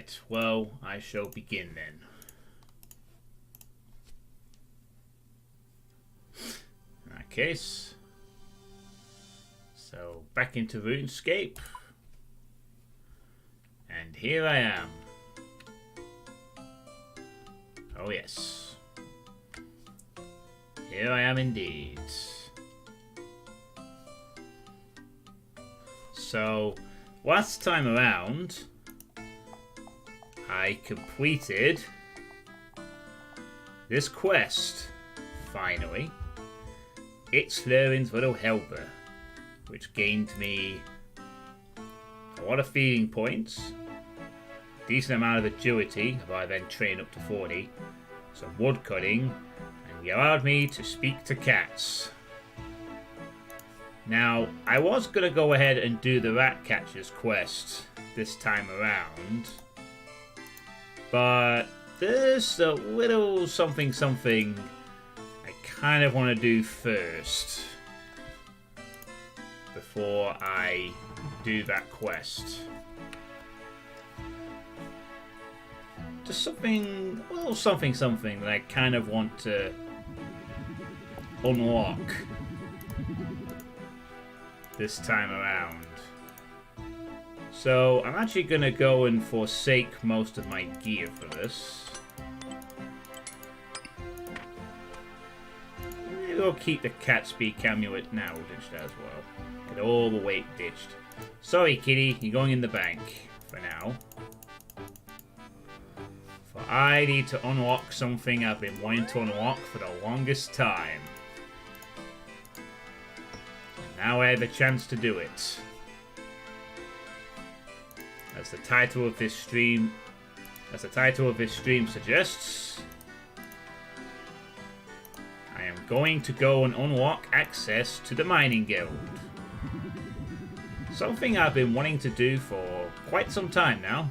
Right, well, I shall begin then. In that case, so back into Runescape, and here I am. Oh yes, here I am indeed. So, last time around, I completed this quest, finally. It's Learn's Little Helper, which gained me a lot of feeding points, a decent amount of agility, if I then train up to 40, some wood cutting, and he allowed me to speak to cats. Now, I was going to go ahead and do the rat catcher's quest this time around, but there's a little something I kind of want to do first before I do that quest. Just something, a little something that I kind of want to unlock this time around. So I'm actually going to go and forsake most of my gear for this. Maybe I'll keep the cat speak amulet now ditched as well. Get all the weight ditched. Sorry kitty, you're going in the bank for now. For I need to unlock something I've been wanting to unlock for the longest time. Now I have a chance to do it. As the title of this stream suggests, I am going to go and unlock access to the mining guild. Something I've been wanting to do for quite some time now.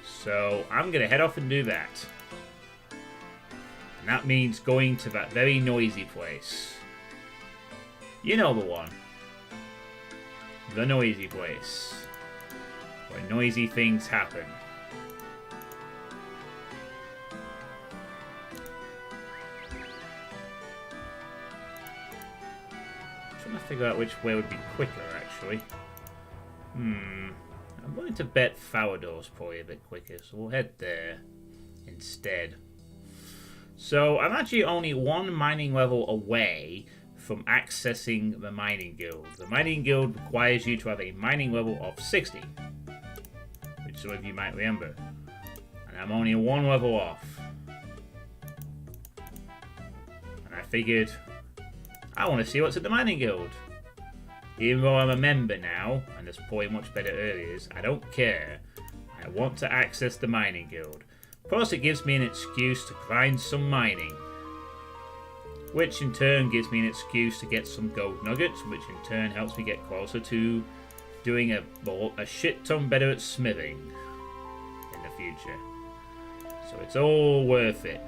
So I'm gonna head off and do that. And that means going to that very noisy place. You know the one. The noisy place. Where noisy things happen. I'm trying to figure out which way would be quicker, actually. I'm going to bet Farador's probably a bit quicker, so we'll head there instead. So I'm actually only one mining level away from accessing the mining guild. The mining guild requires you to have a mining level of 60, which some of you might remember. And I'm only one level off. And I figured, I want to see what's at the mining guild. Even though I'm a member now, and there's probably much better areas, I don't care. I want to access the mining guild. Plus it gives me an excuse to grind some mining, which in turn gives me an excuse to get some gold nuggets, which in turn helps me get closer to doing a shit ton better at smithing in the future. So it's all worth it.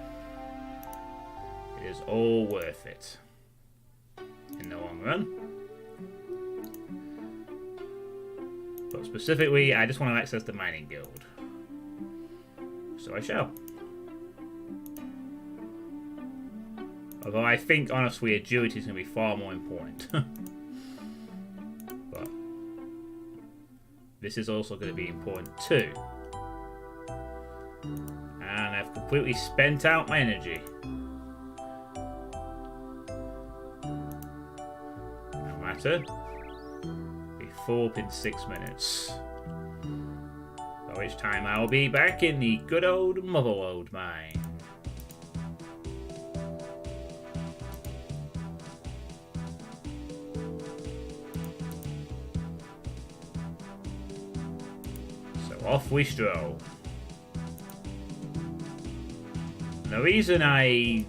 It is all worth it in the long run. But specifically, I just want to access the mining guild. So I shall. Although I think, honestly, agility is going to be far more important. But this is also going to be important too. And I've completely spent out my energy. No matter. Be full up in 6 minutes. By which time I will be back in the good old Motherlode mine. So off we stroll. And the reason I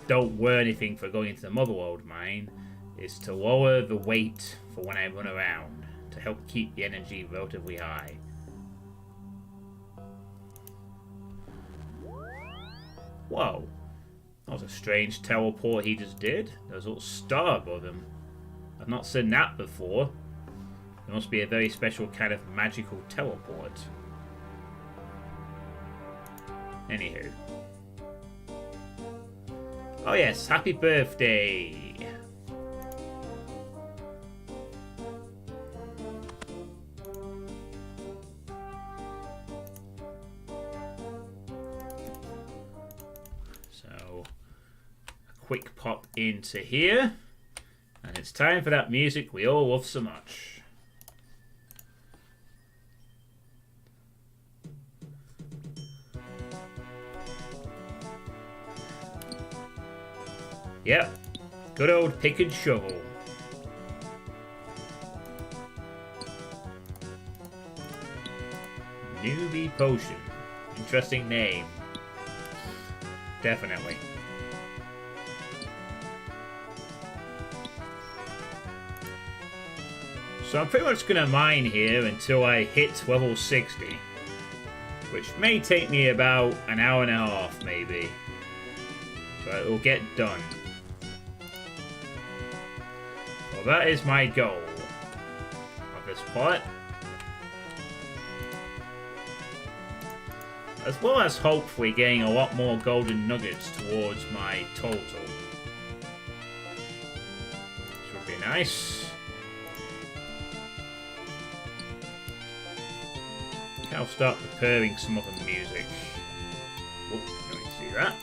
don't wear anything for going into the Motherlode mine is to lower the weight for when I run around, to help keep the energy relatively high. Whoa, that was a strange teleport he just did. There's a little star above him. I've not seen that before. There must be a very special kind of magical teleport. Anywho. Oh yes, happy birthday! So, a quick pop into here. And it's time for that music we all love so much. Yep, good old pick and shovel. Newbie potion. Interesting name. Definitely. So I'm pretty much going to mine here until I hit level 60. Which may take me about an hour and a half, maybe. But it will get done. Well, that is my goal of this part. As well as hopefully getting a lot more golden nuggets towards my total. This would be nice. I'll start preparing some of the music. Oh, let me see that.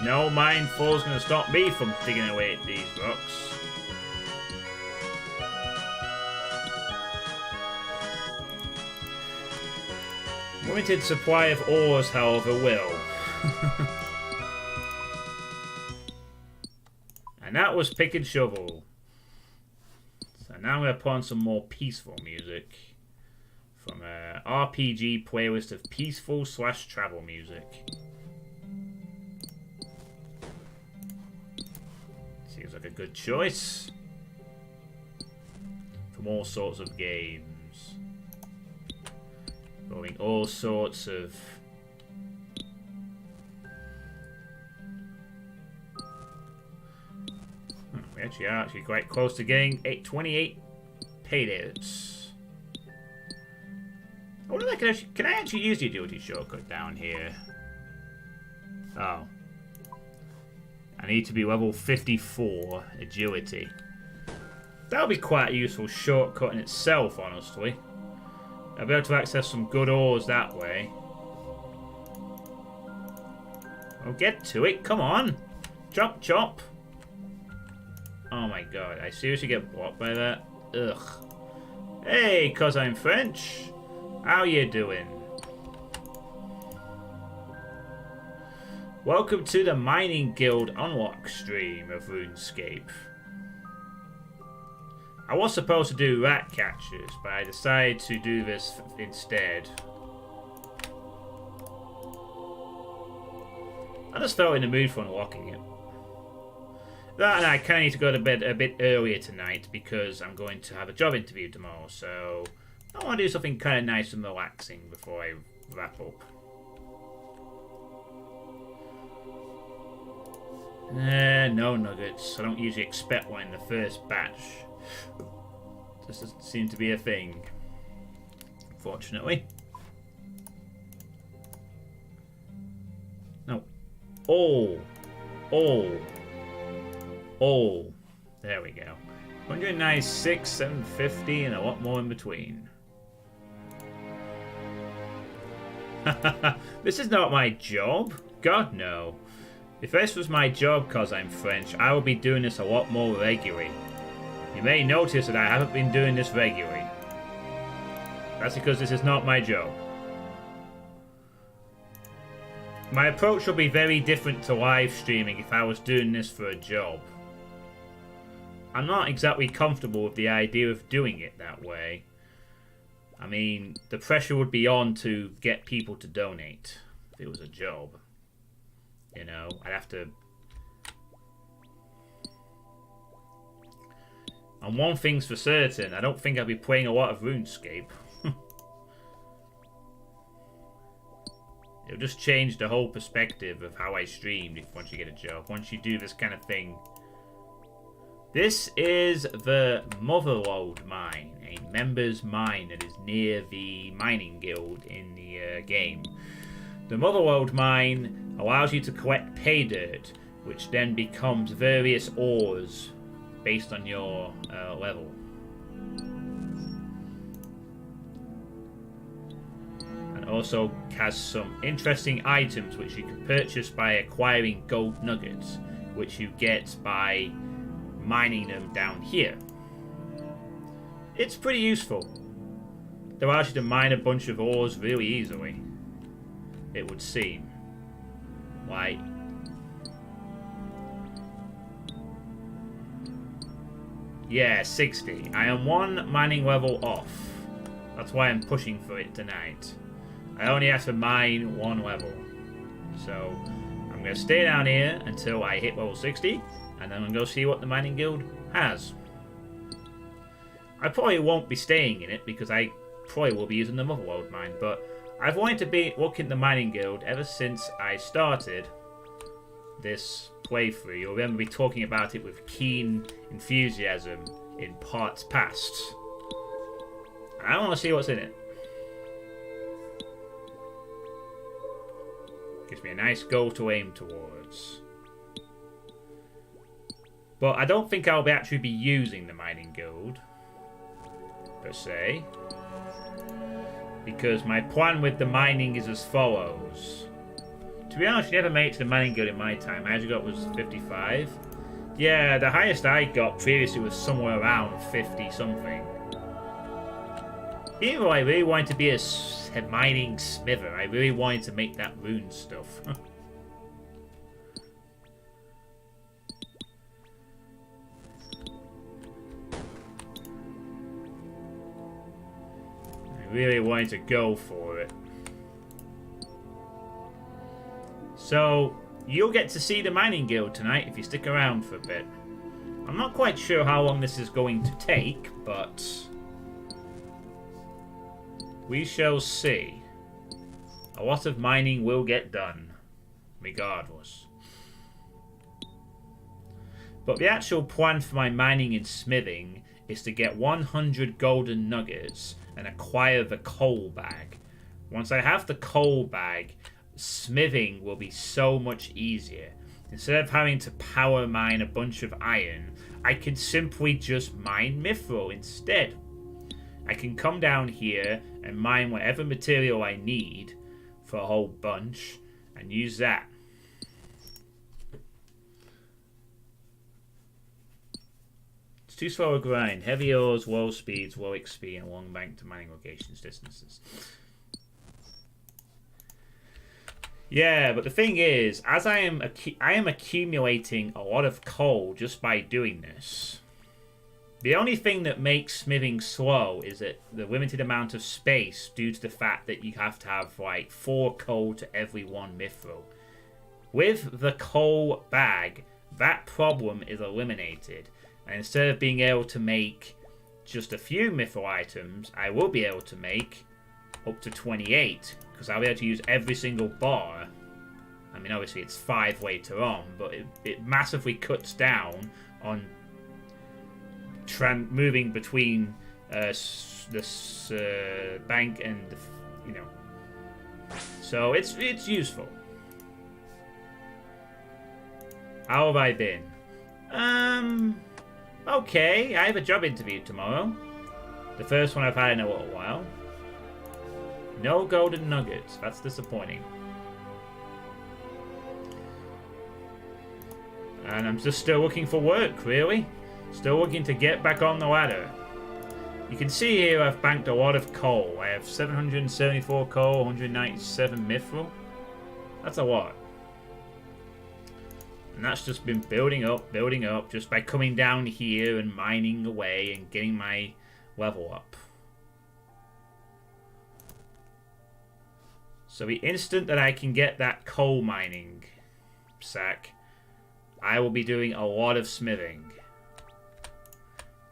No mindful is going to stop me from digging away at these rocks. Limited supply of ores, however, will. And that was pick and shovel. So now I'm going to put on some more peaceful music from an RPG playlist of peaceful / travel music. Seems like a good choice from all sorts of games. Rolling all sorts of we actually are quite close to getting 28 paydays. I wonder if can I actually use the agility shortcut down here? Oh. I need to be level 54 agility. That would be quite a useful shortcut in itself, honestly. I'll be able to access some good ores that way. I'll get to it, come on! Chop, chop! Oh my god, I seriously get blocked by that? Ugh. Hey, 'cause I'm French! How you doing? Welcome to the Mining Guild Unlock stream of Runescape. I was supposed to do rat catchers, but I decided to do this instead. I just felt in the mood for unlocking it. That and I kind of need to go to bed a bit earlier tonight because I'm going to have a job interview tomorrow, so I want to do something kind of nice and relaxing before I wrap up. No nuggets. I don't usually expect one in the first batch. This doesn't seem to be a thing, fortunately. No. Oh. There we go. 196, 750, and a lot more in between. This is not my job. God, no. If this was my job because I'm French, I would be doing this a lot more regularly. You may notice that I haven't been doing this regularly. That's because this is not my job. My approach will be very different to live streaming if I was doing this for a job. I'm not exactly comfortable with the idea of doing it that way. I mean, the pressure would be on to get people to donate if it was a job. You know, I'd have to... And one thing's for certain, I don't think I'll be playing a lot of RuneScape. It'll just change the whole perspective of how I streamed once you get a job, once you do this kind of thing. This is the Motherlode Mine, a members mine that is near the mining guild in the game. The Motherlode Mine allows you to collect pay dirt, which then becomes various ores based on your level. And also has some interesting items which you can purchase by acquiring gold nuggets, which you get by mining them down here. It's pretty useful. It allows you to mine a bunch of ores really easily, it would seem. Like, yeah, 60. I am one mining level off. That's why I'm pushing for it tonight. I only have to mine one level. So, I'm going to stay down here until I hit level 60, and then I'm going to go see what the mining guild has. I probably won't be staying in it because I probably will be using the Motherlode mine, but I've wanted to be looking at the mining guild ever since I started this playthrough. You'll remember me talking about it with keen enthusiasm in parts past. And I want to see what's in it. Gives me a nice goal to aim towards. But I don't think I'll actually be using the mining guild, per se. Because my plan with the mining is as follows. To be honest, you never made it to the mining guild in my time. I actually got was 55. Yeah, the highest I got previously was somewhere around 50 something. Even though I really wanted to be a mining smither, I really wanted to make that rune stuff. I really wanted to go for it. So, you'll get to see the mining guild tonight if you stick around for a bit. I'm not quite sure how long this is going to take, but we shall see. A lot of mining will get done, regardless. But the actual plan for my mining and smithing is to get 100 golden nuggets and acquire the coal bag. Once I have the coal bag, smithing will be so much easier. Instead of having to power mine a bunch of iron, I can simply just mine mithril instead. I can come down here and mine whatever material I need for a whole bunch and use that. It's too slow a grind. Heavy ores, low speeds, low XP, and long bank to mining locations distances. Yeah, but the thing is, as I am accumulating a lot of coal just by doing this. The only thing that makes smithing slow is that the limited amount of space due to the fact that you have to have like 4 coal to every 1 mithril. With the coal bag, that problem is eliminated. And instead of being able to make just a few mithril items, I will be able to make up to 28. Because I'll be able to use every single bar. I mean, obviously it's 5 later on, but it massively cuts down on moving between this bank and so it's useful. How have I been? Okay, I have a job interview tomorrow. The first one I've had in a little while. No golden nuggets. That's disappointing. And I'm just still looking for work, really. Still looking to get back on the ladder. You can see here I've banked a lot of coal. I have 774 coal, 197 mithril. That's a lot. And that's just been building up just by coming down here and mining away and getting my level up. So the instant that I can get that coal mining sack, I will be doing a lot of smithing.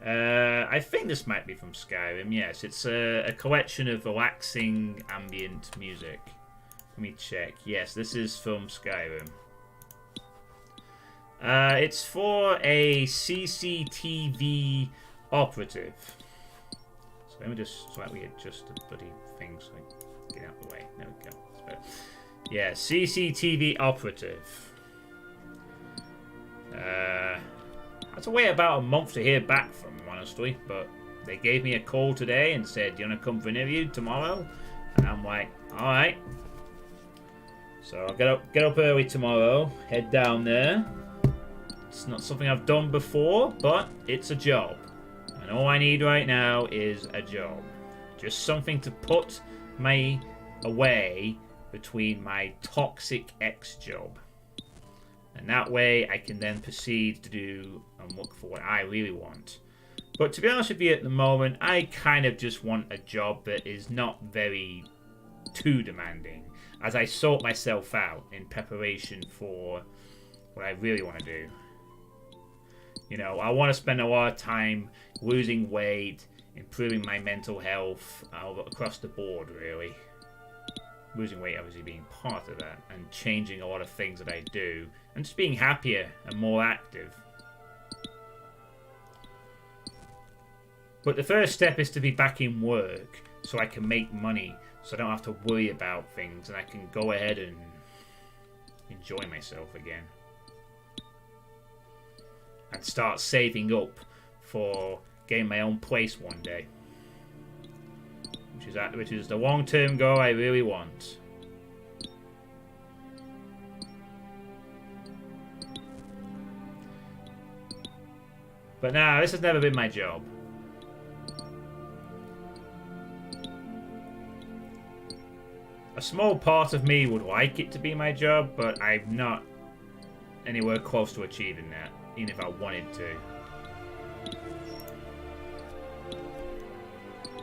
I think this might be from Skyrim. Yes, it's a collection of relaxing ambient music. Let me check. Yes, this is from Skyrim. It's for a CCTV operative. So let me just slightly adjust the bloody thing so I can get out of the way. There we go. That's better. Yeah, CCTV operative. I had to wait about a month to hear back from them, honestly, but they gave me a call today and said, do you want to come for an interview tomorrow? And I'm like, alright. So I'll get up early tomorrow, head down there. It's not something I've done before, but it's a job. And all I need right now is a job. Just something to put me away between my toxic ex job. And that way I can then proceed to do and look for what I really want. But to be honest with you, at the moment, I kind of just want a job that is not very too demanding, as I sort myself out in preparation for what I really want to do. You know, I want to spend a lot of time losing weight, improving my mental health across the board, really. Losing weight obviously being part of that, and changing a lot of things that I do, and just being happier and more active. But the first step is to be back in work, so I can make money, so I don't have to worry about things, and I can go ahead and enjoy myself again. And start saving up for getting my own place one day. Which is the long-term goal I really want. But nah, this has never been my job. A small part of me would like it to be my job, but I'm not anywhere close to achieving that, even if I wanted to.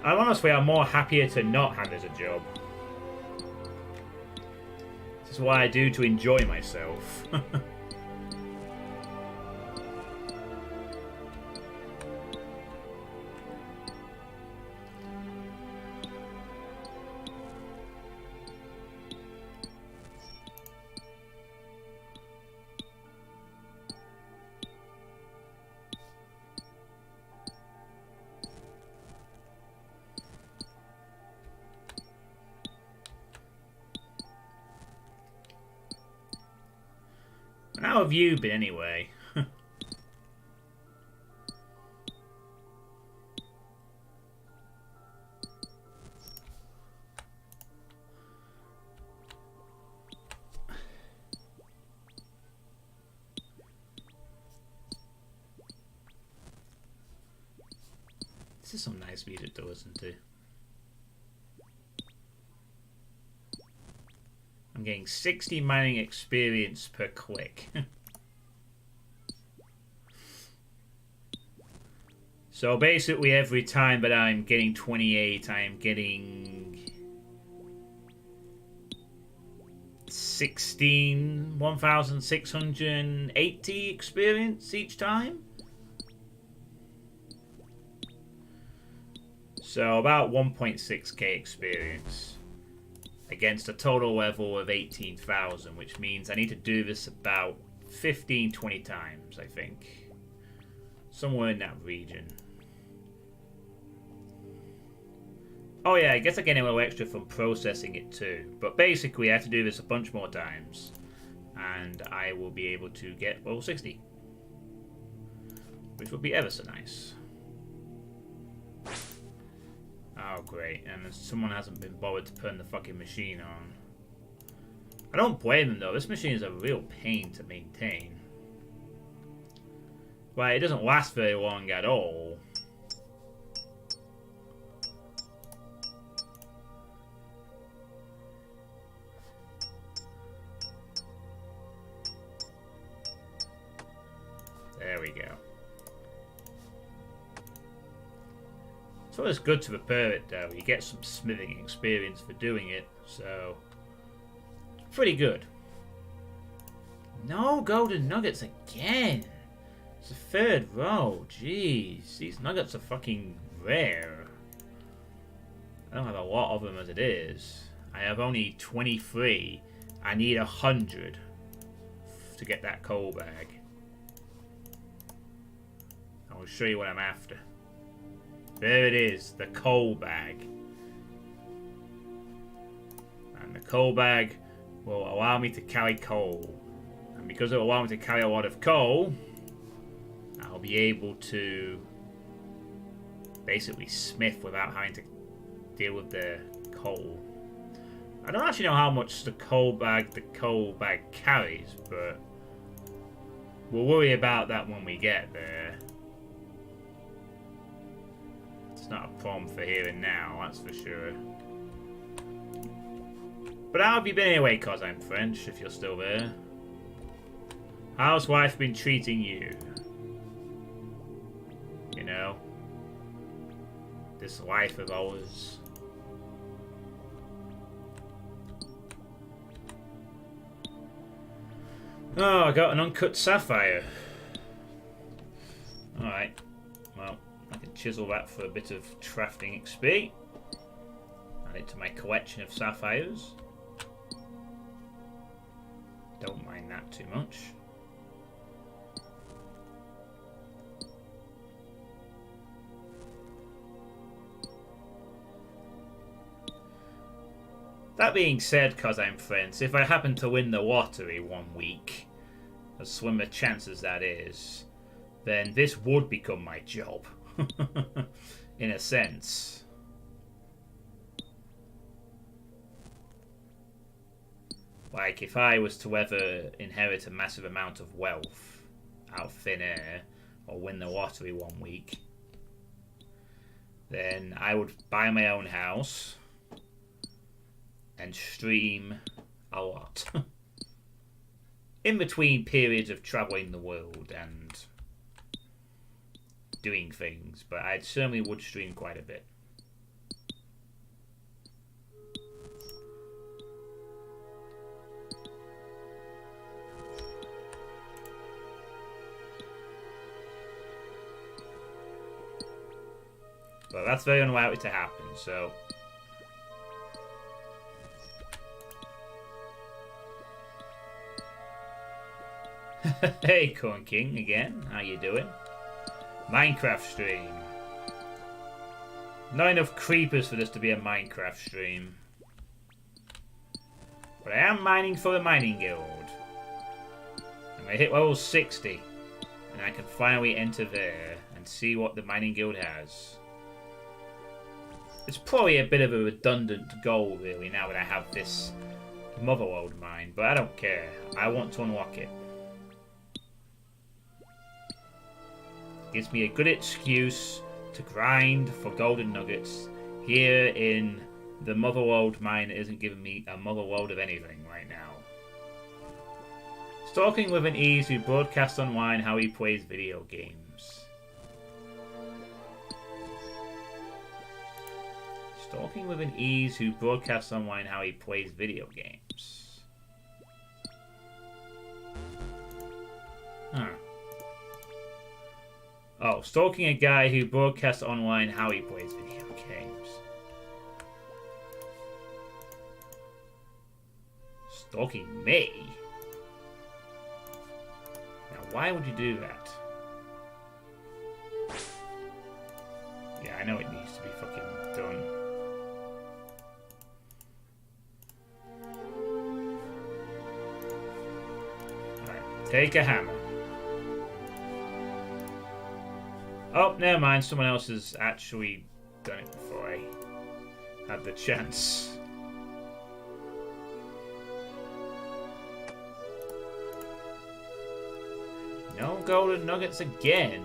And honestly, I'm more happier to not have as a job. This is what I do to enjoy myself. How have you been anyway? This is some nice music to listen to. I'm getting 60 mining experience per click. So basically every time that I'm getting 28, I am getting 1,680 experience each time. So about 1.6k experience against a total level of 18,000, which means I need to do this about 15-20 times, I think. Somewhere in that region. Oh yeah, I guess I get a little extra from processing it too. But basically I have to do this a bunch more times. And I will be able to get level 60. Which would be ever so nice. Oh great, and someone hasn't been bothered to turn the fucking machine on. I don't blame them though, this machine is a real pain to maintain. Well, it doesn't last very long at all. There we go. It's always good to repair it though. You get some smithing experience for doing it, so it's pretty good. No golden nuggets again. It's the third row. Jeez, these nuggets are fucking rare. I don't have a lot of them as it is. I have only 23. I need 100 to get that coal bag. I will show you what I'm after. There it is, the coal bag. And the coal bag will allow me to carry coal. And because it will allow me to carry a lot of coal, I'll be able to basically smith without having to deal with the coal. I don't actually know how much the coal bag carries, but we'll worry about that when we get there. It's not a problem for here and now, that's for sure. But how have you been anyway, cause I'm French, if you're still there? How's life been treating you? You know? This life of ours. Oh, I got an uncut sapphire. Alright. Well, I can chisel that for a bit of crafting XP. Add it to my collection of sapphires. Don't mind that too much. That being said, cause I'm friends, if I happen to win the lottery one week, as slim a chance as that is, then this would become my job. In a sense. Like, if I was to ever inherit a massive amount of wealth out of thin air, or win the lottery one week, then I would buy my own house and stream a lot. In between periods of travelling the world and doing things, but I certainly would stream quite a bit. But that's very unlikely to happen, so... Hey, Corn King, again. How you doing? Minecraft stream. Not enough creepers for this to be a Minecraft stream. But I am mining for the mining guild. I'm going to hit level 60. And I can finally enter there and see what the mining guild has. It's probably a bit of a redundant goal, really, now that I have this Motherlode mine. But I don't care. I want to unlock it. Gives me a good excuse to grind for golden nuggets here in the Motherlode mine that isn't giving me a Motherlode of anything right right now. Stalking with an ease who broadcasts online how he plays video games. Stalking with an ease who broadcasts online how he plays video games. Huh. Oh, stalking a guy who broadcasts online how he plays video games. Stalking me? Now, why would you do that? Yeah, I know it needs to be fucking done. Alright, take a hammer. Oh, never mind. Someone else has actually done it before I had the chance. No golden nuggets again.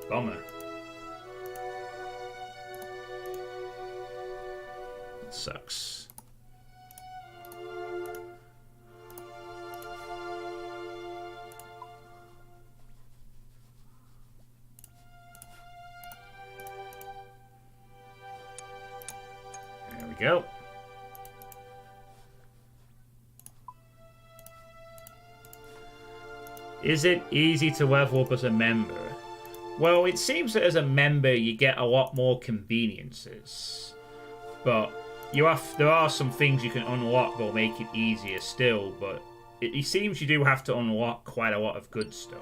Bummer. It sucks. There we go. Is it easy to level up as a member? Well, it seems that as a member you get a lot more conveniences. But there are some things you can unlock that'll make it easier still, but it seems you do have to unlock quite a lot of good stuff.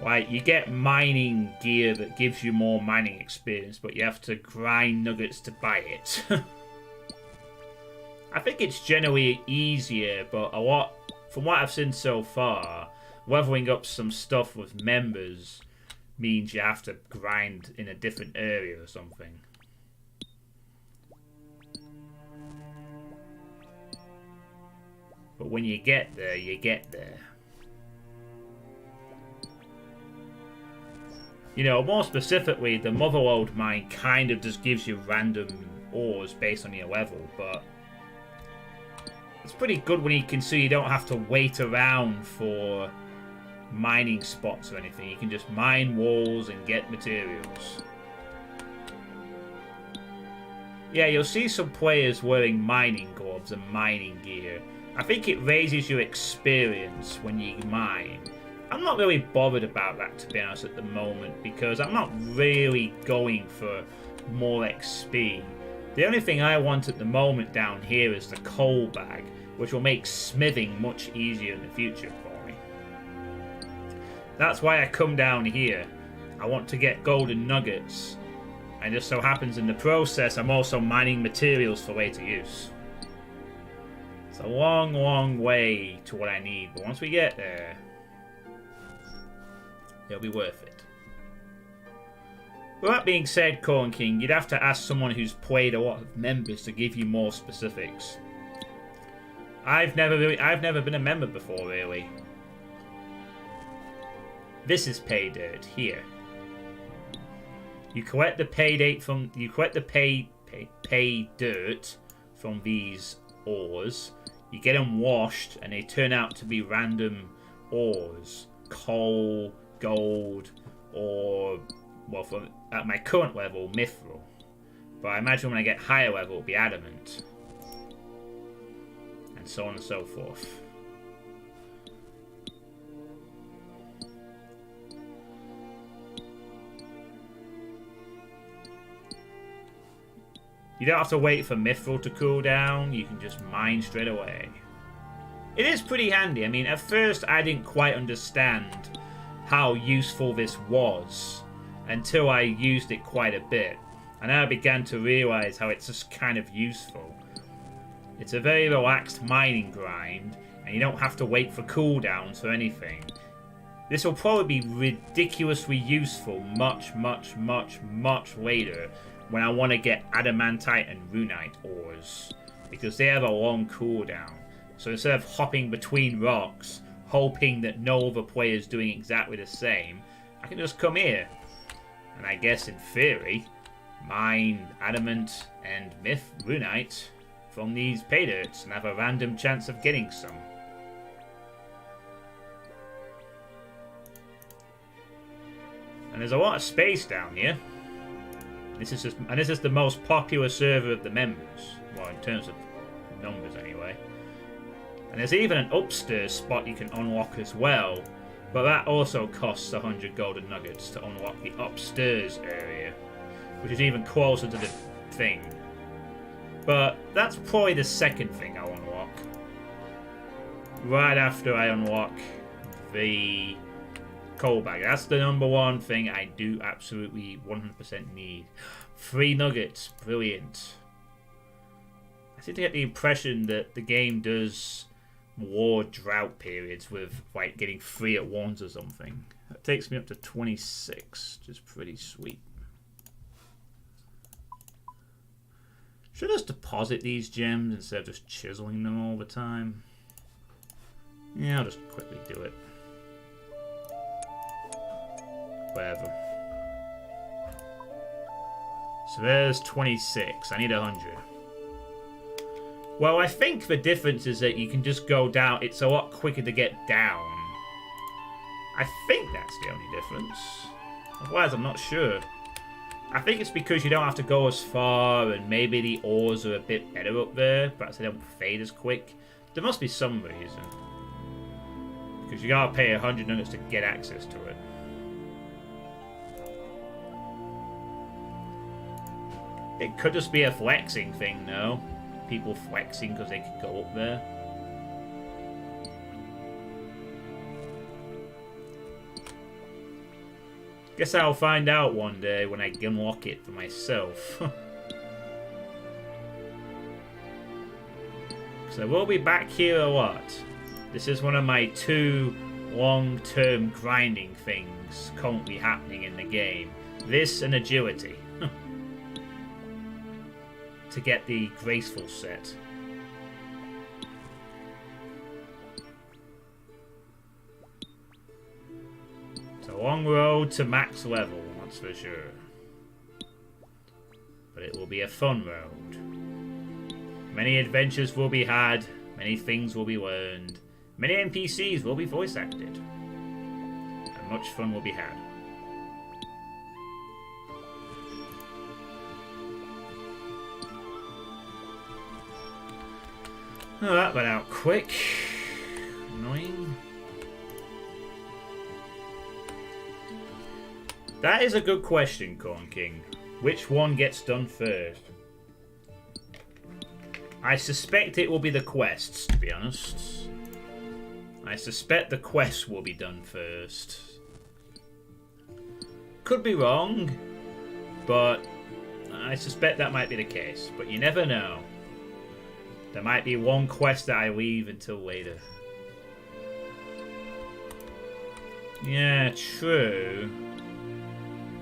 Like, you get mining gear that gives you more mining experience, but you have to grind nuggets to buy it. I think it's generally easier, but a lot, from what I've seen so far, leveling up some stuff with members means you have to grind in a different area or something. But when you get there, you get there. You know, more specifically, the Motherlode mine kind of just gives you random ores based on your level, but it's pretty good when you can see you don't have to wait around for mining spots or anything. You can just mine walls and get materials. Yeah, you'll see some players wearing mining gloves and mining gear. I think it raises your experience when you mine. I'm not really bothered about that, to be honest, at the moment, because I'm not really going for more XP. The only thing I want at the moment down here is the coal bag, which will make smithing much easier in the future for me. That's why I come down here. I want to get golden nuggets, and just so happens in the process I'm also mining materials for later use. It's a long, long way to what I need, but once we get there, it'll be worth it. With that being said, Corn King, you'd have to ask someone who's played a lot of members to give you more specifics. I've never been a member before, really. This is pay dirt here. You collect the pay dirt from these ores. You get them washed, and they turn out to be random ores, coal, gold, or, well, at my current level, mithril. But I imagine when I get higher level, it'll be adamant, and so on and so forth. You don't have to wait for mithril to cool down, you can just mine straight away. It is pretty handy. I mean, at first I didn't quite understand how useful this was until I used it quite a bit. And then I began to realise how it's just kind of useful. It's a very relaxed mining grind, and you don't have to wait for cooldowns or anything. This will probably be ridiculously useful much, much, much, much later when I want to get adamantite and runite ores, because they have a long cooldown. So instead of hopping between rocks, hoping that no other player is doing exactly the same, I can just come here, and I guess in theory, mine adamant and runite, from these pay dirts and have a random chance of getting some. And there's a lot of space down here. This is the most popular server of the members. Well, in terms of numbers anyway. And there's even an upstairs spot you can unlock as well. But that also costs 100 golden nuggets to unlock the upstairs area. Which is even closer to the thing. But that's probably the second thing I'll unlock. Right after I unlock the coal bag. That's the number one thing I do absolutely 100% need. 3 nuggets. Brilliant. I seem to get the impression that the game does more drought periods with like getting 3 at once or something. That takes me up to 26, which is pretty sweet. Should I just deposit these gems instead of just chiseling them all the time? Yeah, I'll just quickly do it. Whatever. So there's 26. I need 100. Well, I think the difference is that you can just go down. It's a lot quicker to get down. I think that's the only difference. Otherwise, I'm not sure. I think it's because you don't have to go as far, and maybe the ores are a bit better up there, but they don't fade as quick. There must be some reason. Because you gotta pay 100 nuggets to get access to it. It could just be a flexing thing, though. People flexing because they could go up there. Guess I'll find out one day when I unlock it for myself. So we'll be back here a lot. This is one of my 2 long-term grinding things currently happening in the game. This and agility. To get the graceful set. It's a long road to max level, that's for sure. But it will be a fun road. Many adventures will be had, many things will be learned, many NPCs will be voice acted, and much fun will be had. Oh, that went out quick. Annoying. That is a good question, Corn King. Which one gets done first? I suspect it will be the quests, to be honest. I suspect the quests will be done first. Could be wrong, but I suspect that might be the case. But you never know. There might be one quest that I leave until later. Yeah, true.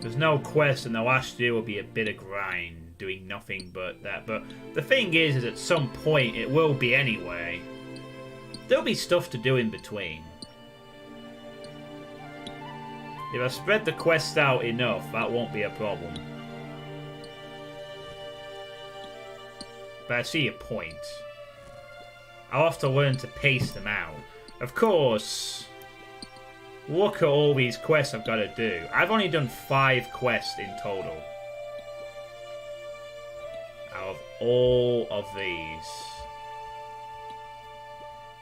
There's no quest, and the last year will be a bit of grind, doing nothing but that. But the thing is at some point it will be anyway. There'll be stuff to do in between. If I spread the quest out enough, that won't be a problem. But I see your point. I'll have to learn to pace them out. Of course, look at all these quests I've got to do. I've only done 5 quests in total. Out of all of these.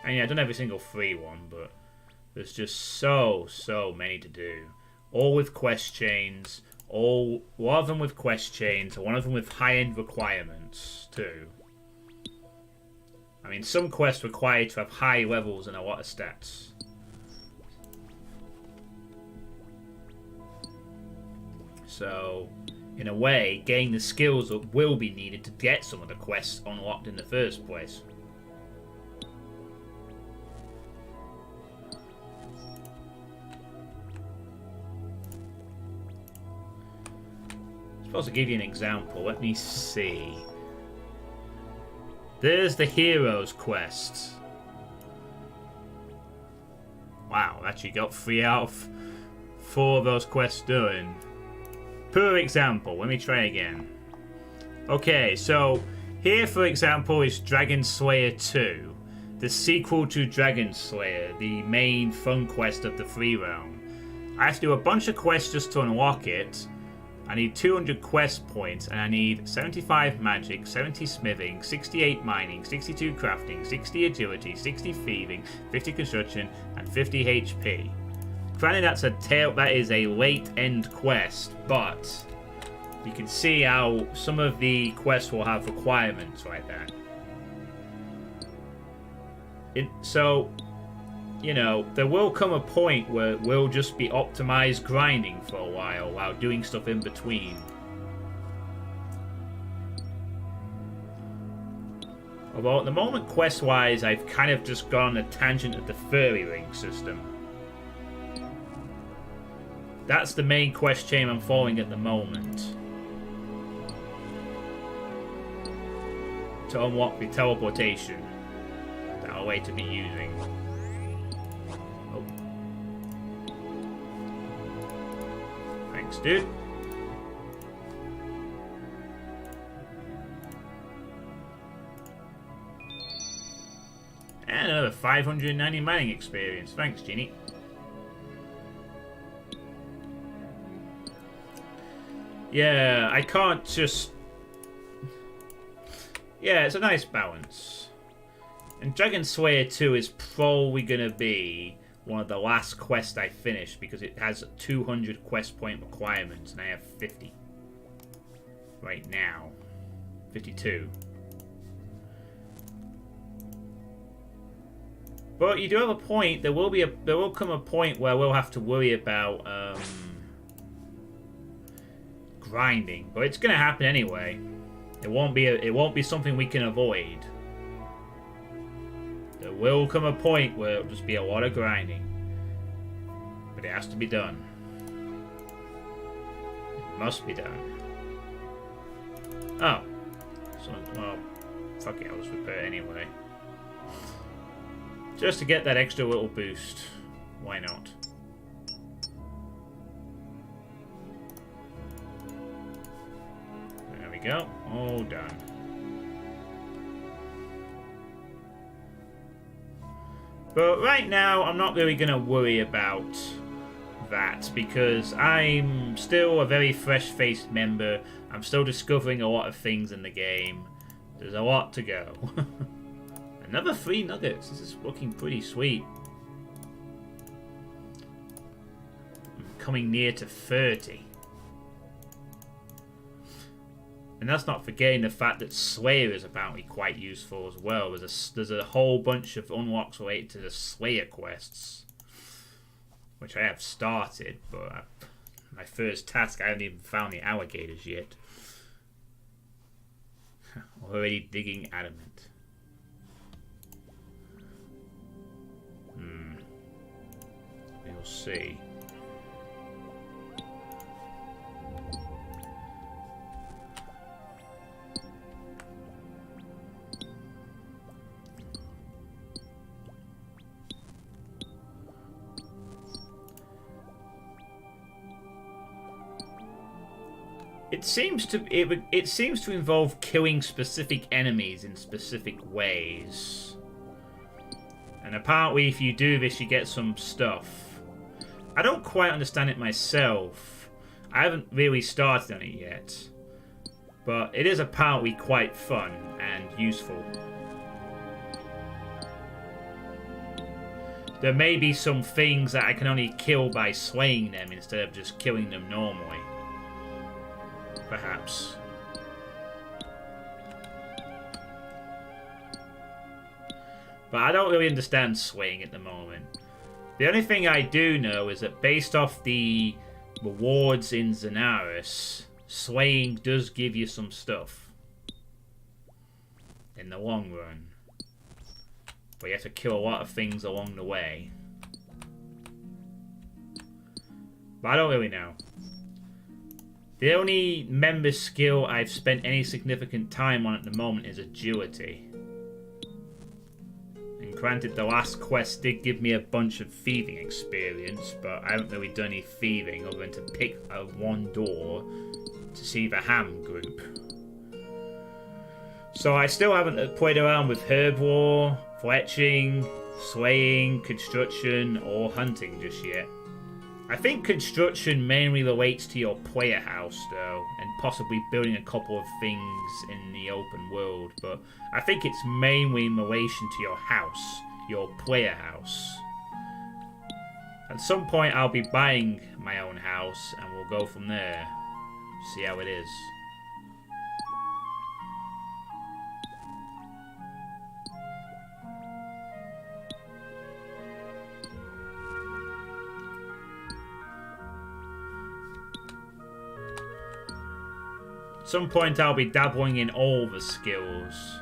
And yeah, I've done every single free one, but there's just so many to do. All with quest chains. A lot of them with quest chains, and one of them with high-end requirements, too. I mean, some quests require you to have high levels and a lot of stats. So, in a way, getting the skills that will be needed to get some of the quests unlocked in the first place. To give you an example, let me see. There's the Heroes quest. Wow, actually got 3 out of 4 of those quests done. Per example, let me try again. Okay, so Here, for example, is Dragon Slayer 2, the sequel to Dragon Slayer, the main fun quest of the free realm. I have to do a bunch of quests just to unlock it. I need 200 quest points, and I need 75 magic, 70 smithing, 68 mining, 62 crafting, 60 agility, 60 thieving, 50 construction, and 50 HP. Granted, that is a late end quest, but you can see how some of the quests will have requirements like that. So, you know, there will come a point where we'll just be optimized grinding for a while doing stuff in between. Although at the moment, quest-wise, I've kind of just gone on a tangent of the furry ring system. That's the main quest chain I'm following at the moment. To unlock the teleportation that I'll later be using. Oh. Thanks, dude. And another 590 mining experience. Thanks, Genie. Yeah, I can't just... Yeah, it's a nice balance. And Dragon Slayer 2 is probably going to be one of the last quests I finish because it has 200 quest point requirements and I have 50. Right now. 52. But you do have a point. There will come a point where we'll have to worry about grinding, but it's going to happen anyway. It won't be something we can avoid. There will come a point where it'll just be a lot of grinding, but it has to be done. It must be done. Oh, so well, fuck it. I'll just repair it anyway. Just to get that extra little boost. Why not? There we go. All done. But right now, I'm not really going to worry about that because I'm still a very fresh-faced member. I'm still discovering a lot of things in the game. There's a lot to go. Another 3 nuggets. This is looking pretty sweet. I'm coming near to 30. And that's not forgetting the fact that Slayer is apparently quite useful as well. There's a whole bunch of unlocks related to the Slayer quests, which I have started, but my first task, I haven't even found the alligators yet. Already digging adamant. We'll see. It seems to involve killing specific enemies in specific ways. And apparently if you do this you get some stuff. I don't quite understand it myself. I haven't really started on it yet. But it is apparently quite fun and useful. There may be some things that I can only kill by slaying them instead of just killing them normally. Perhaps. But I don't really understand slaying at the moment. The only thing I do know is that based off the rewards in Zenaris, slaying does give you some stuff. In the long run. But you have to kill a lot of things along the way. But I don't really know. The only member skill I've spent any significant time on at the moment is agility. And granted, the last quest did give me a bunch of thieving experience, but I haven't really done any thieving other than to pick one door to see the ham group. So I still haven't played around with herb war, fletching, slaying, construction, or hunting just yet. I think construction mainly relates to your player house, though, and possibly building a couple of things in the open world, but I think it's mainly in relation to your house, your player house. At some point I'll be buying my own house, and we'll go from there. See how it is. At some point I'll be dabbling in all the skills.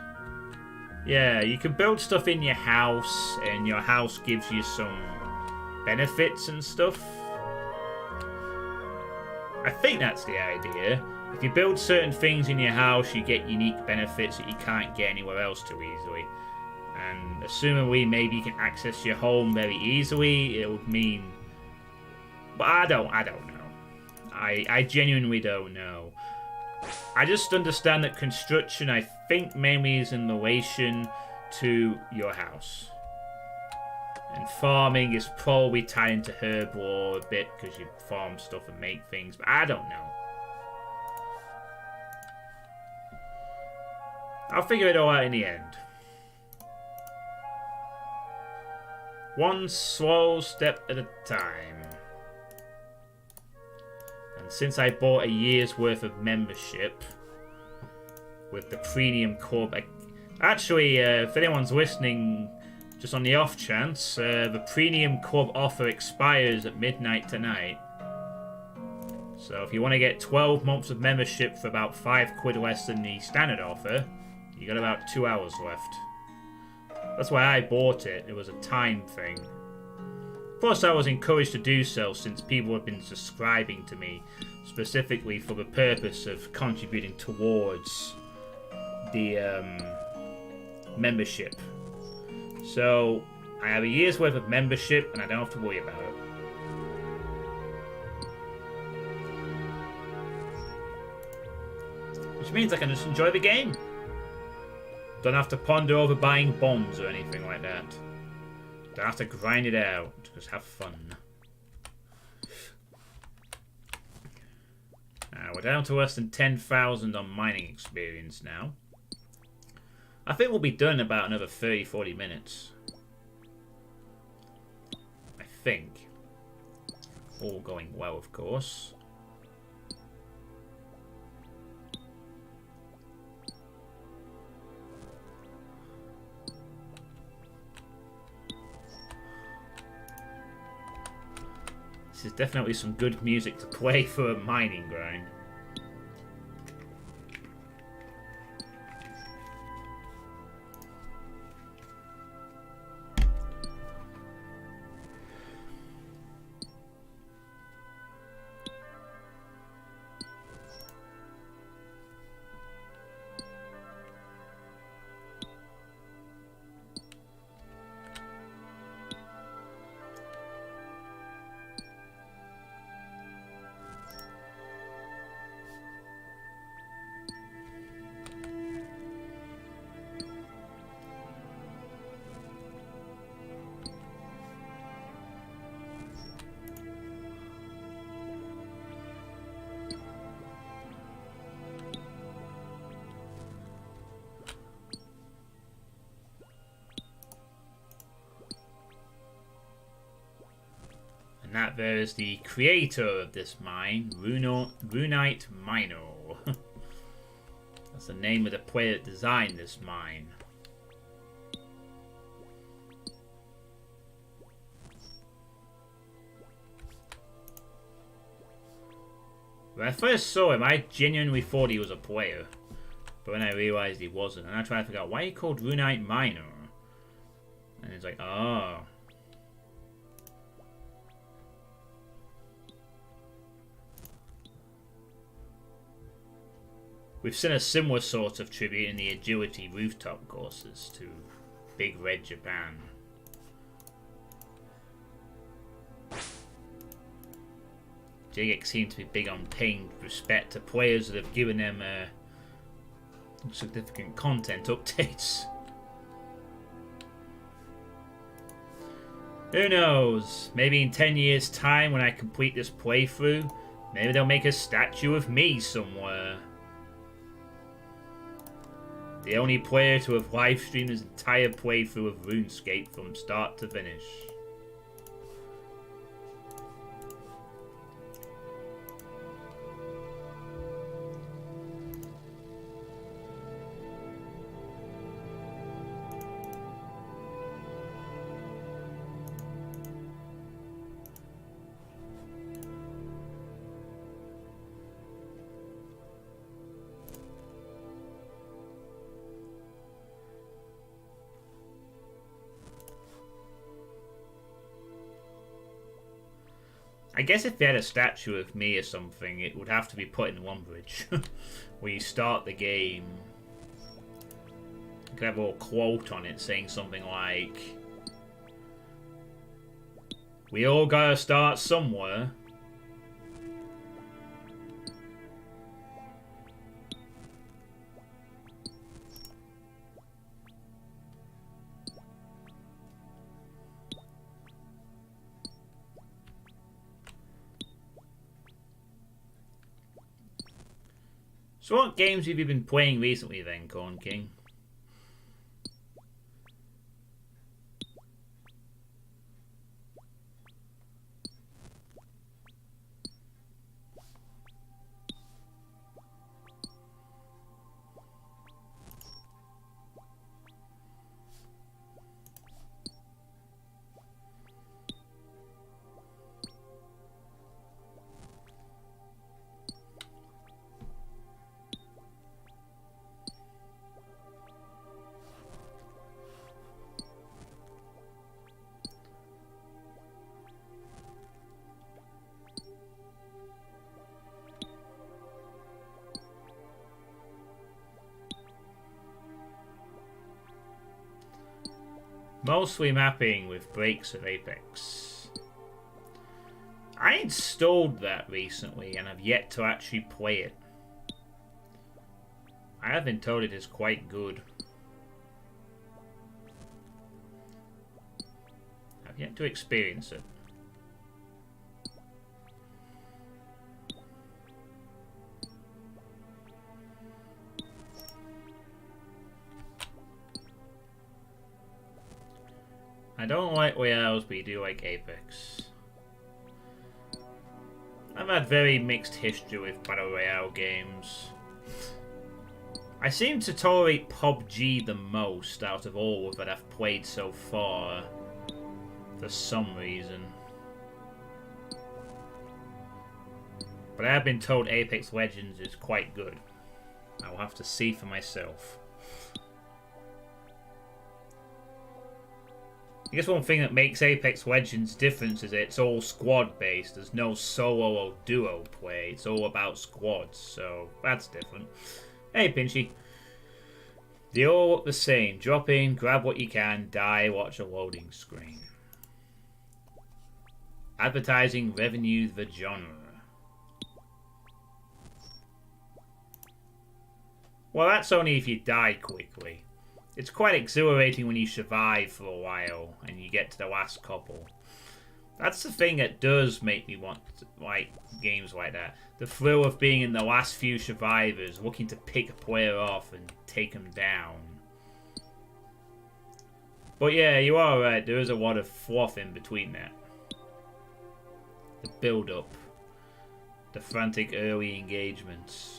Yeah, you can build stuff in your house, and your house gives you some benefits and stuff. I think that's the idea. If you build certain things in your house, you get unique benefits that you can't get anywhere else too easily. And assumingly maybe you can access your home very easily, it would mean... But I don't know. I genuinely don't know. I just understand that construction, I think, mainly is in relation to your house. And farming is probably tied into herb war a bit, because you farm stuff and make things, but I don't know. I'll figure it all out in the end. One slow step at a time. And since I bought a year's worth of membership with the Premium Club... Actually, if anyone's listening, just on the off chance, the Premium Club offer expires at midnight tonight. So if you want to get 12 months of membership for about £5 less than the standard offer, you got about 2 hours left. That's why I bought it. It was a time thing. Plus, I was encouraged to do so since people have been subscribing to me specifically for the purpose of contributing towards the membership. So, I have a year's worth of membership and I don't have to worry about it. Which means I can just enjoy the game. Don't have to ponder over buying bombs or anything like that. Don't have to grind it out. Just have fun. We're down to less than 10,000 on mining experience now. I think we'll be done in about another 30-40 minutes. I think. All going well, of course. This is definitely some good music to play for a mining grind. And that there is the creator of this mine, Runite Miner. That's the name of the player that designed this mine. When I first saw him, I genuinely thought he was a player. But when I realised he wasn't, and I tried to figure out why he called Runite Miner. And it's like, oh. We've seen a similar sort of tribute in the agility rooftop courses to Big Red Japan. Jagex seems to be big on paying respect to players that have given them significant content updates. Who knows? Maybe in 10 years' time when I complete this playthrough, maybe they'll make a statue of me somewhere. The only player to have live streamed his entire playthrough of RuneScape from start to finish. I guess if they had a statue of me or something, it would have to be put in one bridge. Where you start the game. You could have a little quote on it saying something like, "We all gotta start somewhere." So what games have you been playing recently then, Corn King? Mostly mapping with breaks of Apex. I installed that recently and have yet to actually play it. I have been told it is quite good. I've yet to experience it. I don't like Royales, but you do like Apex. I've had very mixed history with Battle Royale games. I seem to tolerate PUBG the most out of all that I've played so far, for some reason. But I have been told Apex Legends is quite good. I will have to see for myself. I guess one thing that makes Apex Legends different is it's all squad based. There's no solo or duo play. It's all about squads, so that's different. Hey Pinchy. They all look the same. Drop in, grab what you can, die, watch a loading screen. Advertising revenue the genre. Well, that's only if you die quickly. It's quite exhilarating when you survive for a while and you get to the last couple. That's the thing that does make me want to like games like that. The thrill of being in the last few survivors, looking to pick a player off and take them down. But yeah, you are right. There is a lot of fluff in between that. The build-up. The frantic early engagements.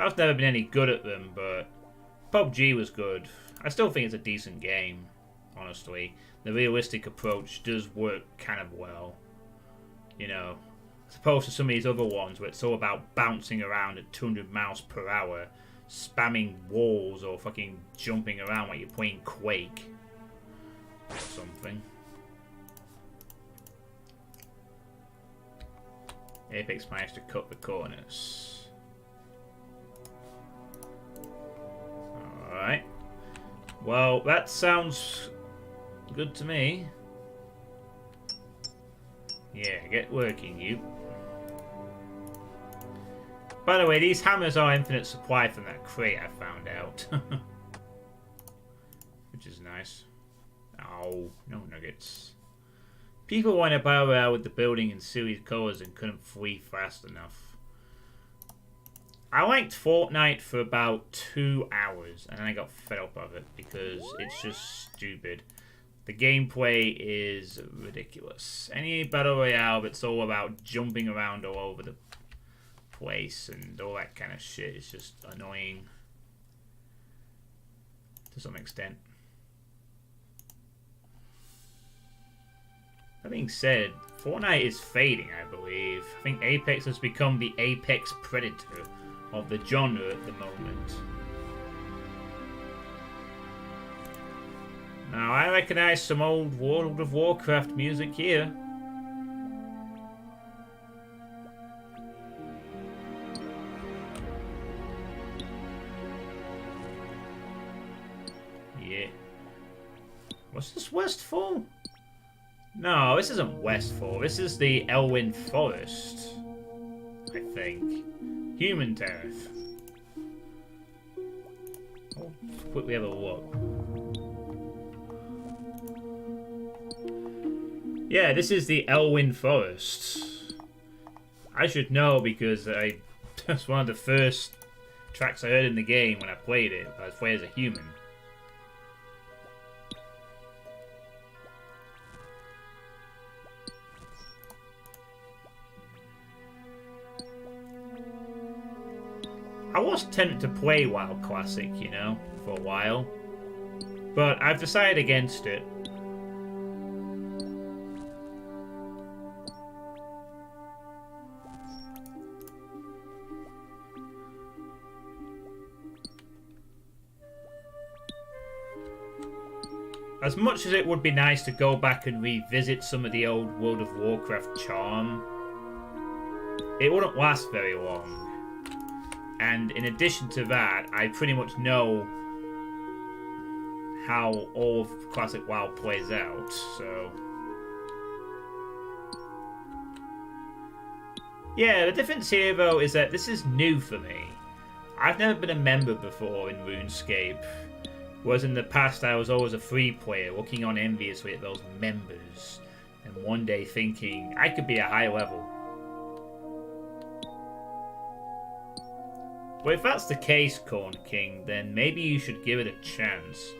I've never been any good at them, but PUBG was good. I still think it's a decent game, honestly. The realistic approach does work kind of well. You know, as opposed to some of these other ones where it's all about bouncing around at 200 miles per hour, spamming walls or fucking jumping around like you're playing Quake or something. Apex managed to cut the corners. Alright. Well, that sounds good to me. Yeah, get working, you. By the way, these hammers are infinite supply from that crate I found out. Which is nice. Oh, no nuggets. People want to battle royale with the building in silly colours and couldn't flee fast enough. I liked Fortnite for about 2 hours and then I got fed up of it because it's just stupid. The gameplay is ridiculous. Any battle royale that's all about jumping around all over the place and all that kind of shit is just annoying to some extent. That being said, Fortnite is fading, I believe. I think Apex has become the apex predator of the genre at the moment. Now, I recognize some old World of Warcraft music here. Yeah. What's this, Westfall? No, this isn't Westfall. This is the Elwyn Forest, I think. Human Tariff. I'll quickly have a look. Yeah, this is the Elwyn Forest. I should know because that's one of the first tracks I heard in the game when I played it. I played as a human. I was tempted to play WoW Classic, you know, for a while. But I've decided against it. As much as it would be nice to go back and revisit some of the old World of Warcraft charm, it wouldn't last very long. And in addition to that, I pretty much know how all of Classic WoW plays out, so... Yeah, the difference here, though, is that this is new for me. I've never been a member before in RuneScape, whereas in the past I was always a free player, looking on enviously at those members, and one day thinking, I could be a high level. Well, if that's the case, Corn King, then maybe you should give it a chance.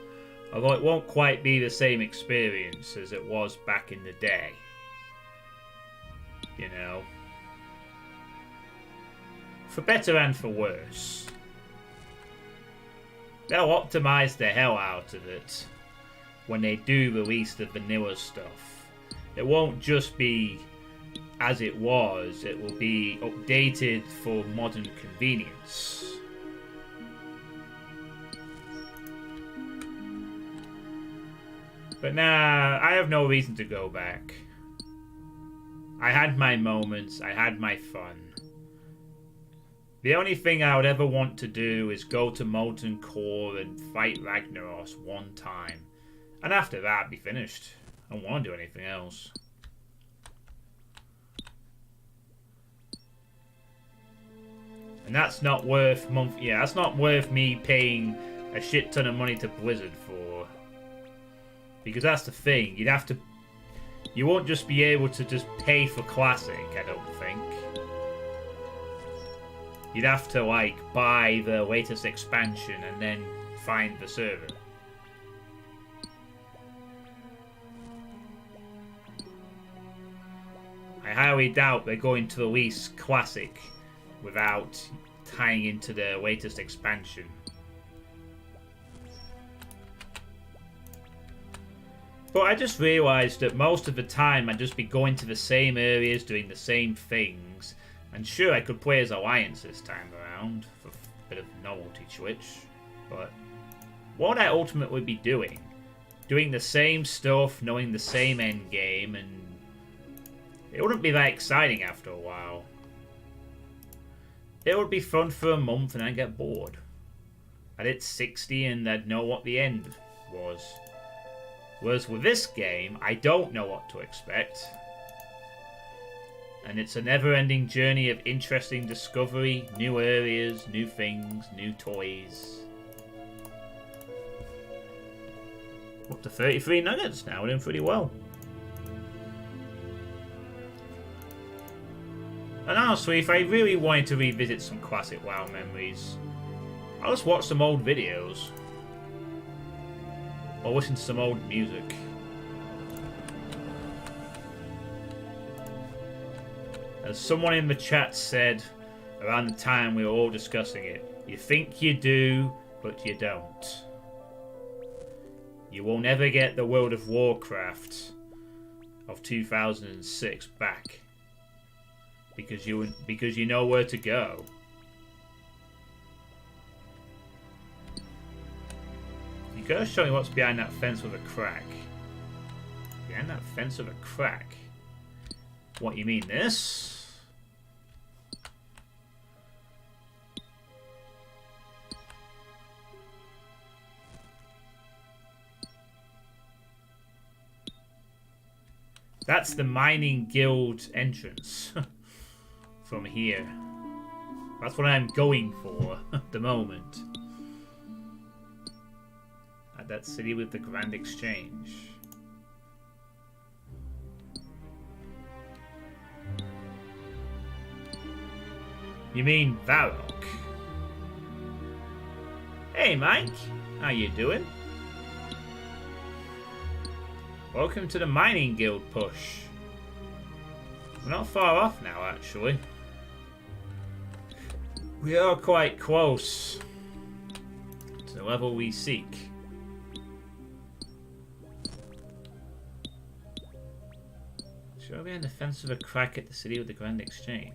Although it won't quite be the same experience as it was back in the day. You know. For better and for worse. They'll optimize the hell out of it when they do release the vanilla stuff. It won't just be as it was, it will be updated for modern convenience. But nah, I have no reason to go back. I had my moments, I had my fun. The only thing I would ever want to do is go to Molten Core and fight Ragnaros one time. And after that, I'd be finished. I don't want to do anything else. And that's not worth that's not worth me paying a shit ton of money to Blizzard for. Because that's the thing, you won't just be able to just pay for Classic, I don't think. You'd have to, like, buy the latest expansion and then find the server. I highly doubt they're going to release Classic without tying into the latest expansion. But I just realised that most of the time I'd just be going to the same areas, doing the same things. And sure, I could play as Alliance this time around, for a bit of novelty switch. But what would I ultimately be doing? Doing the same stuff, knowing the same endgame, and it wouldn't be that exciting after a while. It would be fun for a month and I'd get bored. I'd hit 60 and I'd know what the end was. Whereas with this game, I don't know what to expect. And it's a never-ending journey of interesting discovery, new areas, new things, new toys. Up to 33 nuggets now, we're doing pretty well. And honestly, if I really wanted to revisit some classic WoW memories, I'll just watch some old videos. Or listen to some old music. As someone in the chat said around the time we were all discussing it, you think you do, but you don't. You will never get the World of Warcraft of 2006 back. Because you know where to go. You gotta show me what's behind that fence with a crack. Behind that fence with a crack? What, you mean this? That's the mining guild entrance. From here. That's what I'm going for at the moment. At that city with the Grand Exchange. You mean Varrock? Hey Mike, how you doing? Welcome to the mining guild push. We're not far off now, actually. We are quite close to the level we seek. Should I be in defense of a crack at the city with the Grand Exchange?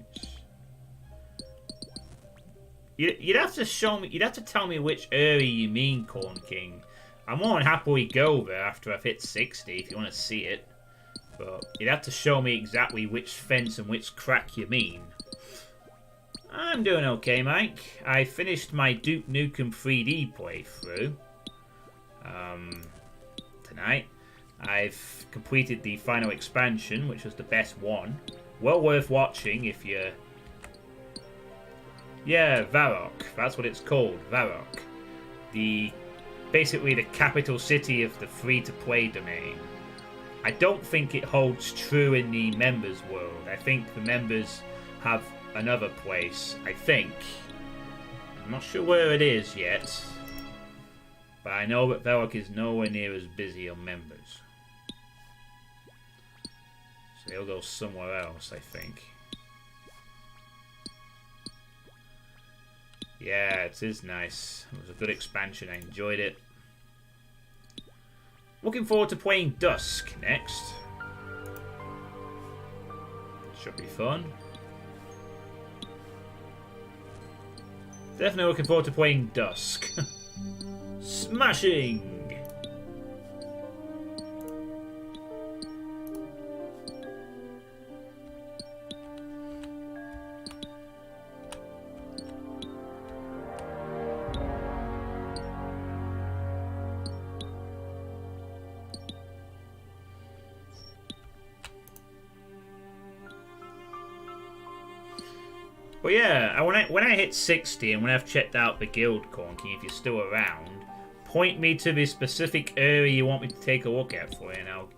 You'd have to show me. You'd have to tell me which area you mean, Corn King. I'm more than happily go there after I've hit 60 if you want to see it. But you'd have to show me exactly which fence and which crack you mean. I'm doing okay, Mike. I finished my Duke Nukem 3D playthrough tonight. I've completed the final expansion, which was the best one. Well worth watching if you're... Yeah, Varrock. That's what it's called, Varrock. Basically the capital city of the free-to-play domain. I don't think it holds true in the members world. I think the members have another place, I think. I'm not sure where it is yet. But I know that Varrock is nowhere near as busy on members. So they'll go somewhere else, I think. Yeah, it is nice. It was a good expansion. I enjoyed it. Looking forward to playing Dusk next. Should be fun. Definitely looking forward to playing Dusk. Smashing! But yeah, when I hit 60 and when I've checked out the guild, Corn King, if you're still around, point me to the specific area you want me to take a look at for you, and I'll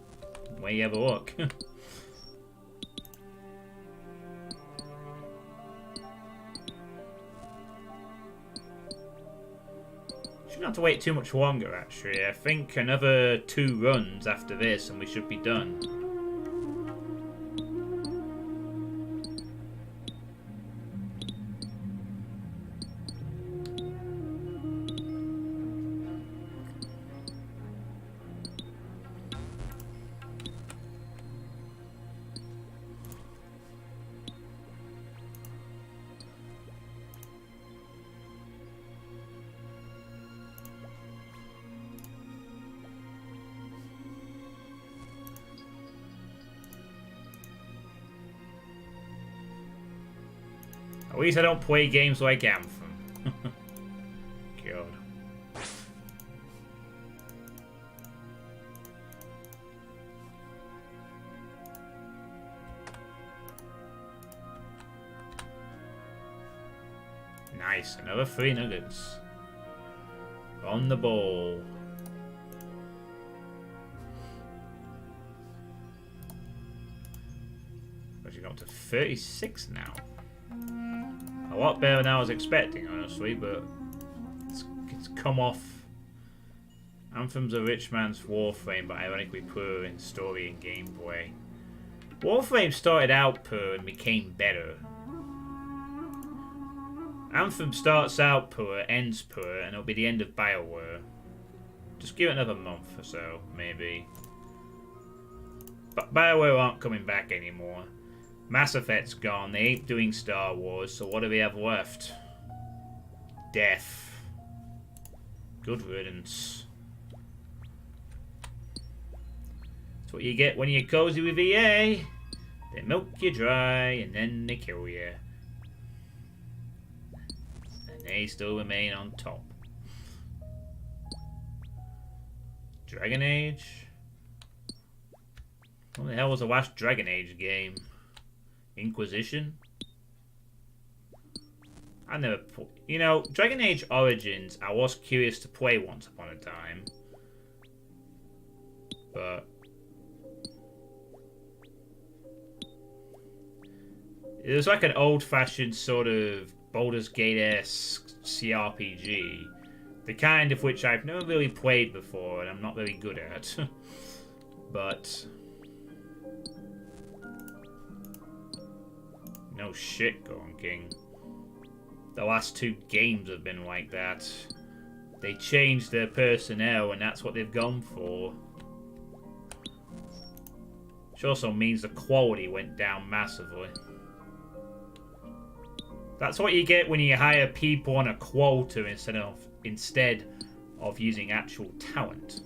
let you have a look. Shouldn't have to wait too much longer, actually. I think another 2 runs after this and we should be done. At least I don't play games like Anthem. God. Nice, another 3 nuggets. On the ball. Actually got to 36 now. A lot better than I was expecting, honestly, but it's come off. Anthem's a rich man's Warframe, but ironically poor in story and gameplay. Warframe started out poor and became better. Anthem starts out poor, ends poor, and it'll be the end of BioWare. Just give it another month or so, maybe. But BioWare aren't coming back anymore. Mass Effect's gone, they ain't doing Star Wars, so what do we have left? Death. Good riddance. That's what you get when you're cozy with EA. They milk you dry, and then they kill you. And they still remain on top. Dragon Age? What the hell was the last Dragon Age game? Inquisition? I never... You know, Dragon Age Origins, I was curious to play once upon a time. But... it was like an old-fashioned sort of Baldur's Gate-esque CRPG. The kind of which I've never really played before and I'm not very good at. But... no shit, Gone King. The last 2 games have been like that. They changed their personnel and that's what they've gone for. Which also means the quality went down massively. That's what you get when you hire people on a quota instead of using actual talent.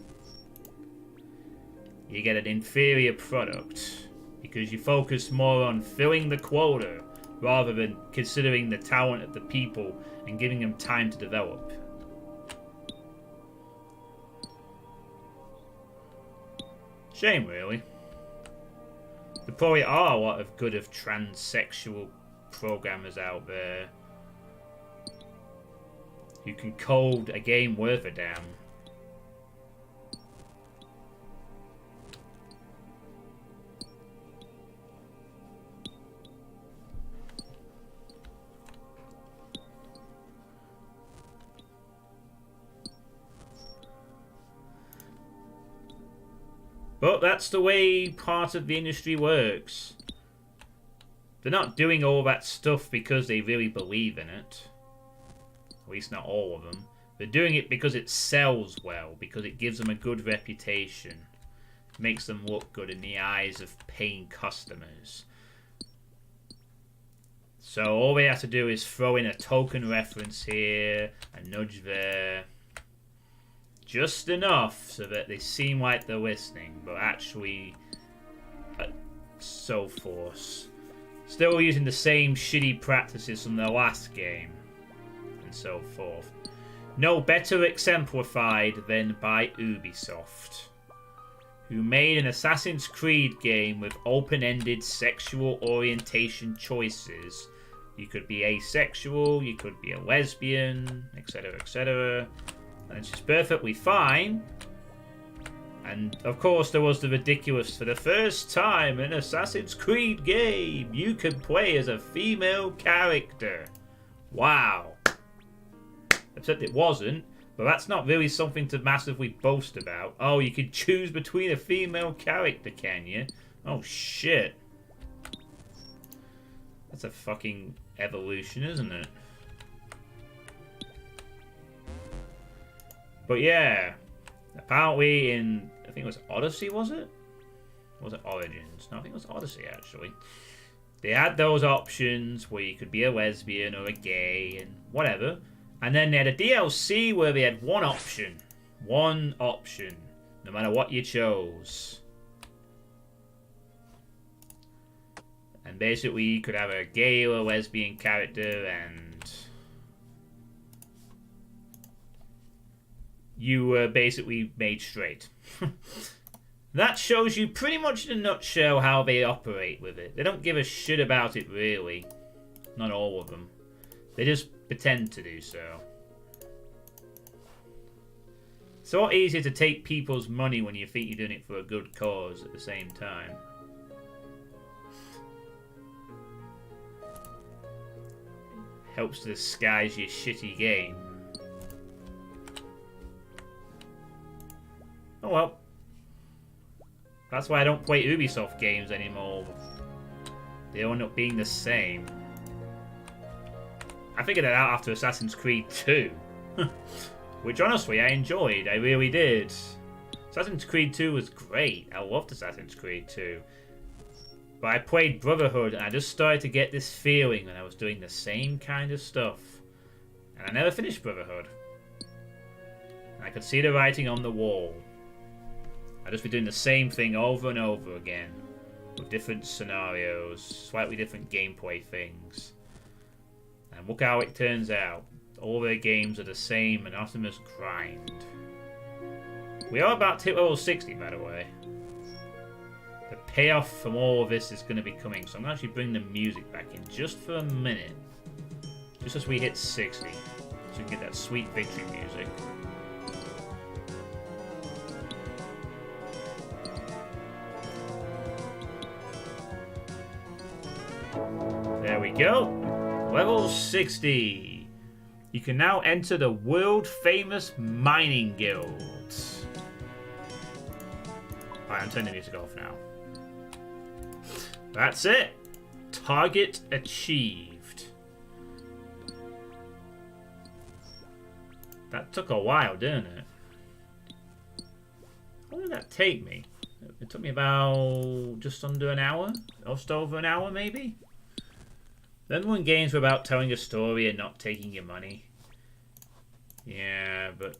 You get an inferior product because you focus more on filling the quota rather than considering the talent of the people and giving them time to develop. Shame, really. There probably are a lot of good of transsexual programmers out there who can code a game worth a damn. But that's the way part of the industry works. They're not doing all that stuff because they really believe in it. At least not all of them. They're doing it because it sells well, because it gives them a good reputation. It makes them look good in the eyes of paying customers. So all they have to do is throw in a token reference here, a nudge there. Just enough so that they seem like they're listening, but actually so forth. Still using the same shitty practices from their last game, and so forth. No better exemplified than by Ubisoft, who made an Assassin's Creed game with open-ended sexual orientation choices. You could be asexual, you could be a lesbian, etc., etc. And it's just perfectly fine. And of course there was the ridiculous, for the first time in Assassin's Creed game, you can play as a female character. Wow. Except it wasn't, but that's not really something to massively boast about. Oh, you can choose between a female character, can you? Oh shit. That's a fucking evolution, isn't it? But yeah, apparently in, I think it was Odyssey, was it? Or was it Origins? No, I think it was Odyssey, actually. They had those options where you could be a lesbian or a gay and whatever. And then they had a DLC where they had one option. One option. No matter what you chose. And basically you could have a gay or a lesbian character and you were basically made straight. That shows you pretty much in a nutshell how they operate with it. They don't give a shit about it, really. Not all of them. They just pretend to do so. It's a lot easier to take people's money when you think you're doing it for a good cause at the same time. Helps to disguise your shitty game. Oh well. That's why I don't play Ubisoft games anymore. They end up being the same. I figured that out after Assassin's Creed 2. Which honestly I enjoyed. I really did. Assassin's Creed 2 was great. I loved Assassin's Creed 2. But I played Brotherhood and I just started to get this feeling that I was doing the same kind of stuff. And I never finished Brotherhood. And I could see the writing on the wall. I'd just be doing the same thing over and over again. With different scenarios, slightly different gameplay things. And look how it turns out. All their games are the same monotonous grind. We are about to hit level 60, by the way. The payoff from all of this is going to be coming, so I'm going to actually bring the music back in just for a minute. Just as we hit 60. So we can get that sweet victory music. There we go. Level 60. You can now enter the world-famous mining guilds. Alright, I'm turning the music off now. That's it. Target achieved. That took a while, didn't it? How long did that take me? It took me about just under an hour? Just over an hour, maybe? Then when games were about telling a story and not taking your money. Yeah, but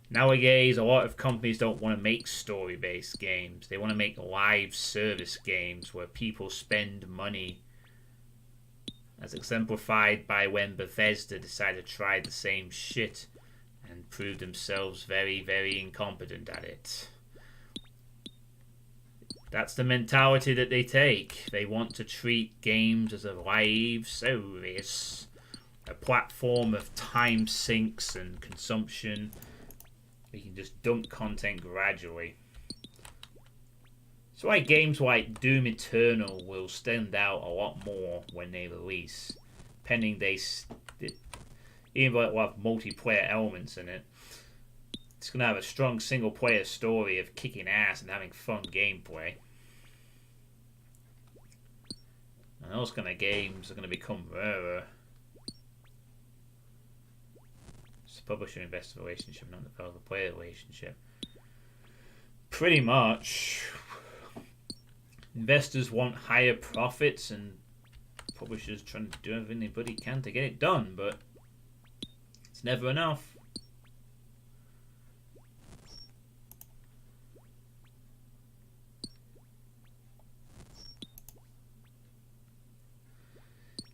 nowadays a lot of companies don't want to make story-based games. They want to make live service games where people spend money. As exemplified by when Bethesda decided to try the same shit and proved themselves very, very incompetent at it. That's the mentality that they take. They want to treat games as a live service, a platform of time sinks and consumption. You can just dump content gradually. That's why games like Doom Eternal will stand out a lot more when they release, pending even though it will have multiplayer elements in it. It's going to have a strong single-player story of kicking ass and having fun gameplay. And those kind of games are going to become rarer. It's the publisher-investor relationship, not the developer-player relationship. Pretty much. Investors want higher profits and publishers trying to do everything anybody can to get it done, but it's never enough.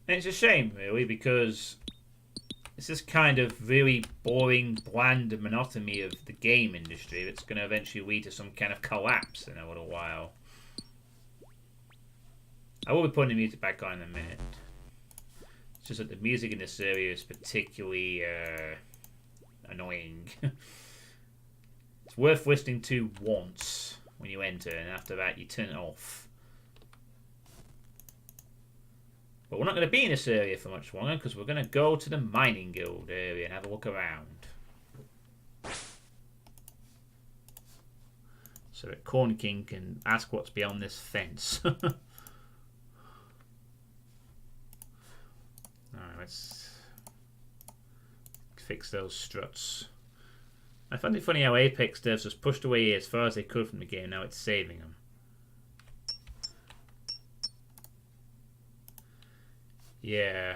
And it's a shame, really, because it's this kind of really boring, bland monotony of the game industry that's going to eventually lead to some kind of collapse in a little while. I will be putting the music back on in a minute. It's just that the music in this area is particularly annoying. It's worth listening to once when you enter, and after that you turn it off. But we're not going to be in this area for much longer because we're going to go to the mining guild area and have a look around. So that Corn King can ask what's beyond this fence. Alright, let's fix those struts. I find it funny how Apex devs just pushed away as far as they could from the game. Now it's saving them. Yeah.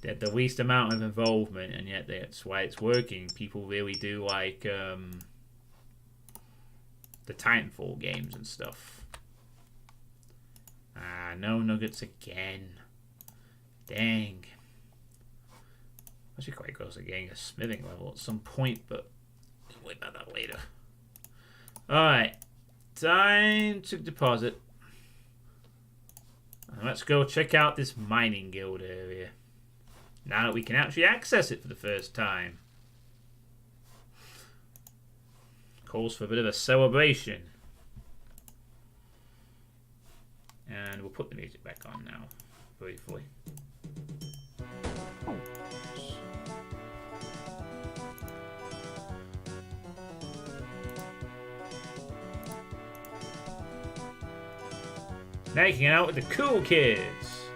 They had the least amount of involvement, and yet that's why it's working. People really do like the Titanfall games and stuff. Ah, no nuggets again. Dang. Actually quite close to getting a smithing level at some point, but we'll worry about that later. Alright. Time to deposit. Let's go check out this mining guild area. Now that we can actually access it for the first time. Calls for a bit of a celebration. And we'll put the music back on now, briefly. Now you can hang out with the cool kids.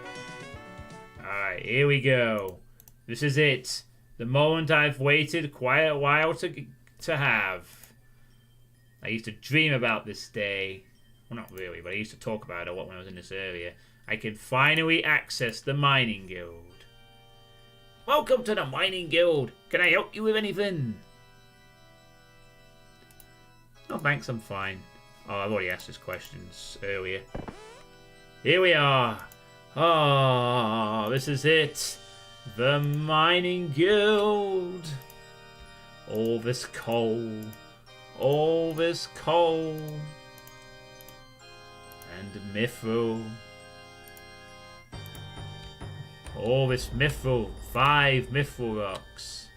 Alright, here we go. This is it. The moment I've waited quite a while to have. I used to dream about this day. Well, not really, but I used to talk about it when I was in this area. I can finally access the mining guild. Welcome to the mining guild. Can I help you with anything? Oh, thanks, I'm fine. Oh, I've already asked these questions earlier. Here we are. Oh, this is it. The mining guild. All this coal. All this coal. And mithril. All this mithril. 5 mithril rocks.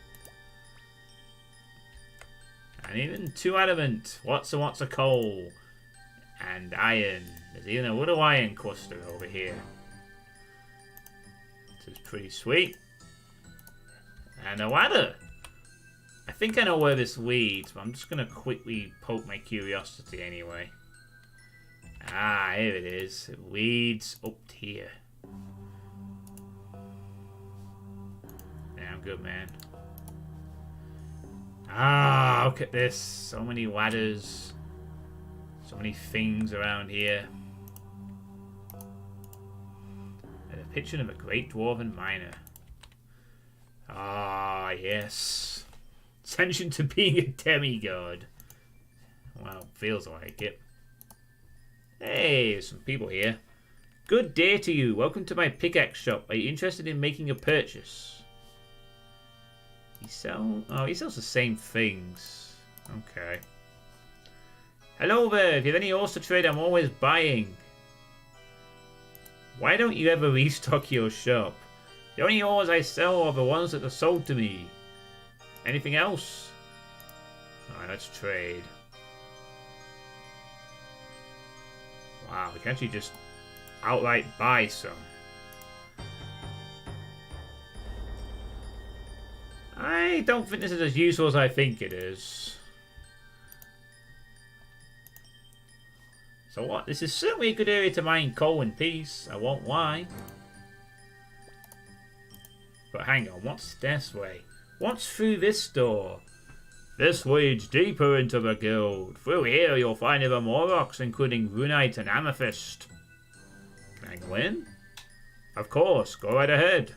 And even 2 adamant. Lots and lots of coal. And iron. There's even a little iron cluster over here. This is pretty sweet. And a ladder. I think I know where this leads, but I'm just going to quickly poke my curiosity anyway. Ah, here it is. It leads up here. Yeah, I'm good, man. Ah, look at this. So many ladders. So many things around here. And a picture of a great dwarven miner. Ah, yes. Ascension to being a demigod. Well, feels like it. Hey, there's some people here. Good day to you. Welcome to my pickaxe shop. Are you interested in making a purchase? He sells the same things. Okay. Hello there. If you have any ores to trade, I'm always buying. Why don't you ever restock your shop? The only ores I sell are the ones that are sold to me. Anything else? Alright, let's trade. Wow, we can actually just outright buy some. I don't think this is as useful as I think it is. So what? This is certainly a good area to mine coal in peace. I won't lie. But hang on, what's this way? What's through this door? This leads deeper into the guild. Through here you'll find even more rocks, including runite and amethyst. Can I go in? Of course, go right ahead.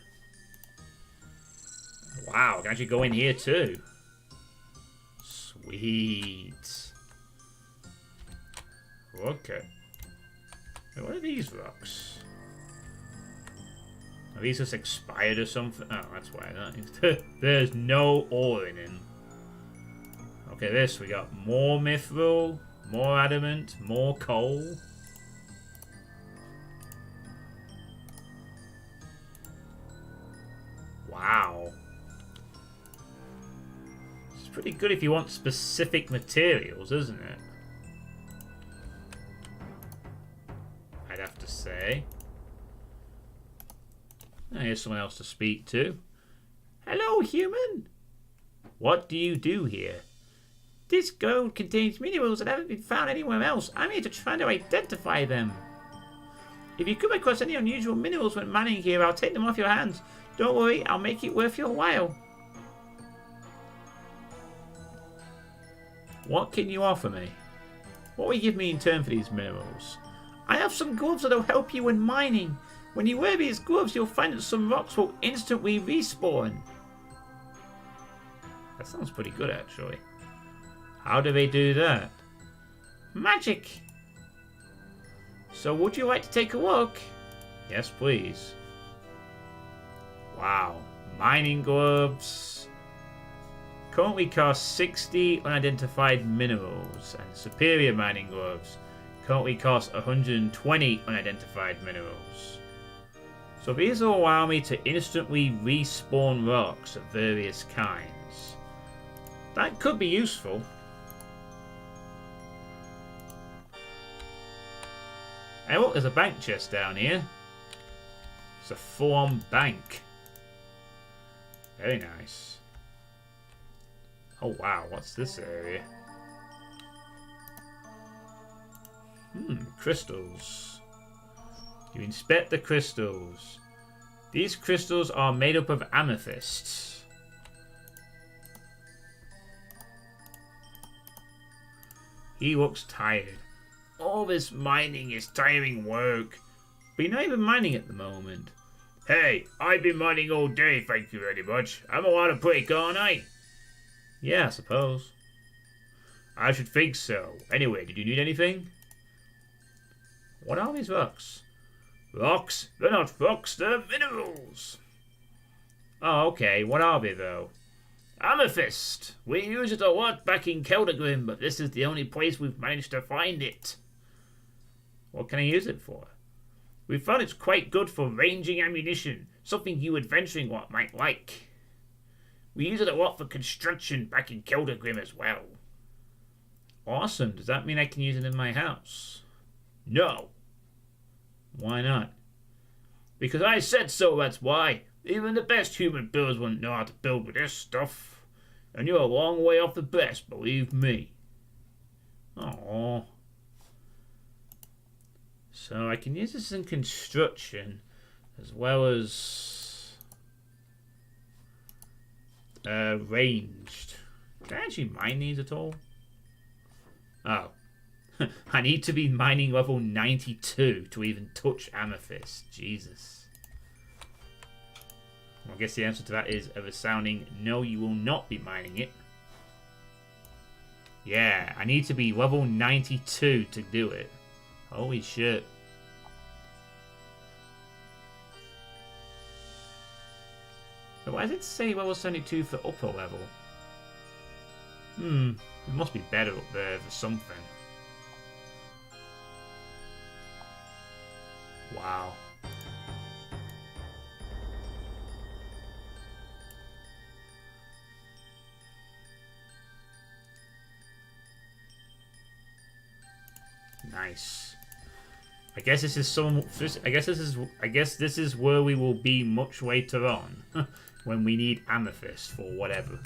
Wow, I can actually go in here too. Sweet. Okay. Wait, what are these rocks? Are these just expired or something? Oh, that's why. There's no ore in them. Okay, this, we got more mithril, more adamant, more coal. Wow. It's pretty good if you want specific materials, isn't it? I'd have to say. Now here's someone else to speak to. Hello, human. What do you do here? This gold contains minerals that haven't been found anywhere else. I'm here to try to identify them. If you come across any unusual minerals when mining here, I'll take them off your hands. Don't worry, I'll make it worth your while. What can you offer me? What will you give me in turn for these minerals? I have some gloves that'll help you when mining. When you wear these gloves, you'll find that some rocks will instantly respawn. That sounds pretty good, actually. How do they do that? Magic! So would you like to take a look? Yes, please. Wow. Mining gloves. Currently cost 60 unidentified minerals. And superior mining gloves currently costs 120 unidentified minerals. So these will allow me to instantly respawn rocks of various kinds. That could be useful. Hey look, there's a bank chest down here. It's a full-on bank. Very nice. Oh wow, what's this area? Crystals. You inspect the crystals. These crystals are made up of amethysts. He looks tired. All this mining is tiring work. But you're not even mining at the moment. Hey, I've been mining all day, thank you very much. I'm allowed a break, aren't I? Yeah, I suppose. I should think so. Anyway, did you need anything? What are these rocks? Rocks? They're not rocks, they're minerals. Oh, okay. What are they, though? Amethyst! We use it a lot back in Keldagrim, but this is the only place we've managed to find it. What can I use it for? We found it's quite good for ranging ammunition, something you adventuring lot might like. We use it a lot for construction back in Keldagrim as well. Awesome. Does that mean I can use it in my house? No. Why not? Because I said so, that's why. Even the best human builders wouldn't know how to build with this stuff. And you're a long way off the best, believe me. Aww. So I can use this in construction as well as ranged. Can I actually mine these at all? Oh. I need to be mining level 92 to even touch amethyst. Jesus. Well, I guess the answer to that is a resounding no, you will not be mining it. Yeah, I need to be level 92 to do it. Holy shit. But why does it say level 72 for upper level? It must be better up there for something. Wow. Nice. I guess this is some. I guess this is where we will be much later on, when we need amethyst for whatever.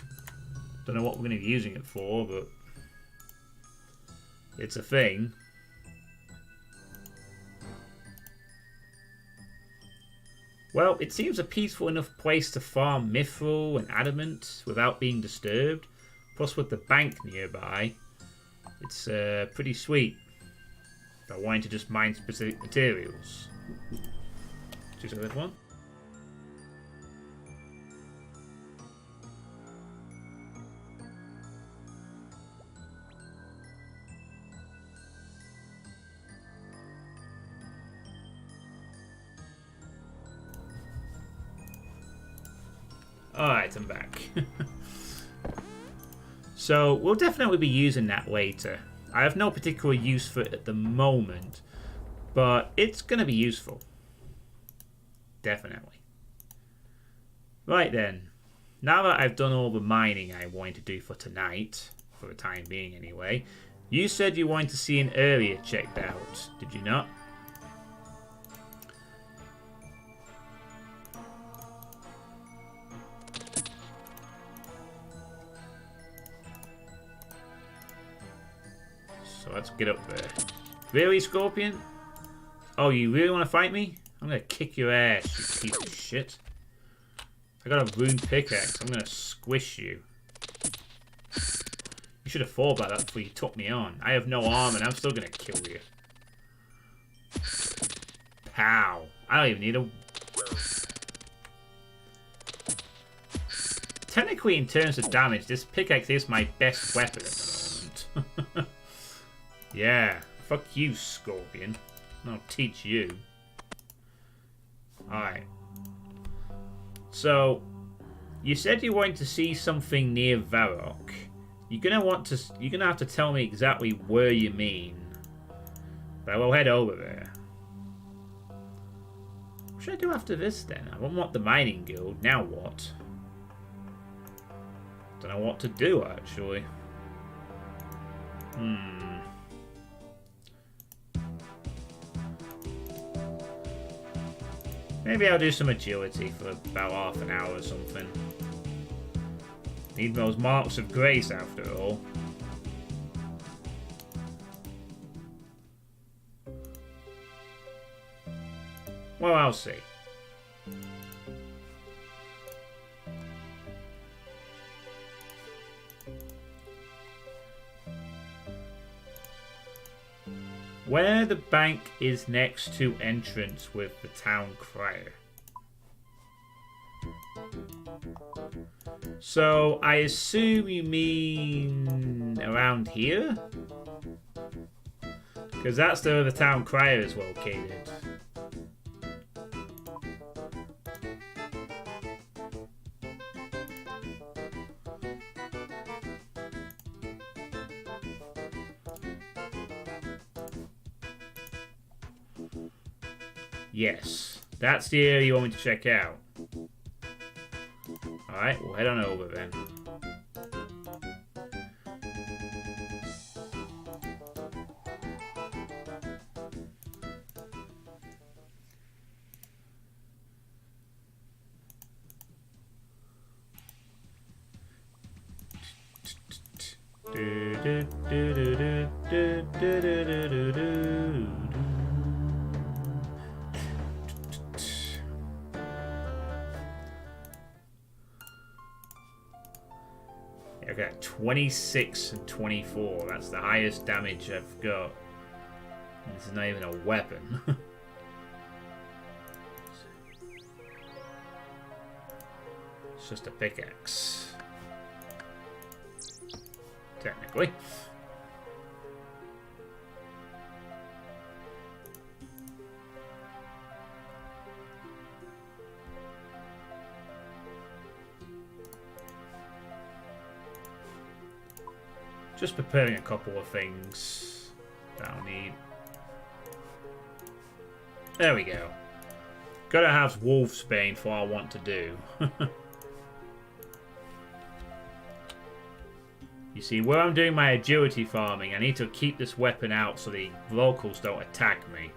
Don't know what we're going to be using it for, but it's a thing. Well, it seems a peaceful enough place to farm mithril and adamant without being disturbed. Plus, with the bank nearby, it's pretty sweet. If I wanted to just mine specific materials. Choose a one. Alright, I'm back. So, we'll definitely be using that later. I have no particular use for it at the moment, but it's going to be useful. Definitely. Right then. Now that I've done all the mining I wanted to do for tonight, for the time being anyway, you said you wanted to see an area checked out, did you not? So let's get up there. Really, Scorpion? Oh, you really want to fight me? I'm going to kick your ass, you piece of shit. I got a rune pickaxe. I'm going to squish you. You should have thought about that before you took me on. I have no arm and I'm still going to kill you. Pow. I don't even need a... Technically, in terms of damage, this pickaxe is my best weapon at the moment. Yeah, fuck you, Scorpion. I'll teach you. Alright. So, you said you wanted to see something near Varrock. You're gonna have to tell me exactly where you mean. But we'll head over there. What should I do after this then? I want the mining guild. Now what? Don't know what to do actually. Maybe I'll do some agility for about half an hour or something. Need those marks of grace after all. Well, I'll see. Where the bank is next to entrance with the town crier. So, I assume you mean around here? Because that's where the town crier is located. Yes, that's the area you want me to check out. Alright, we'll head on over then. Okay, 26 and 24. That's the highest damage I've got. And this is not even a weapon. It's just a pickaxe. Technically. Just preparing a couple of things that I'll need. There we go. Gotta have Wolfsbane for what I want to do. You see, where I'm doing my agility farming, I need to keep this weapon out so the locals don't attack me.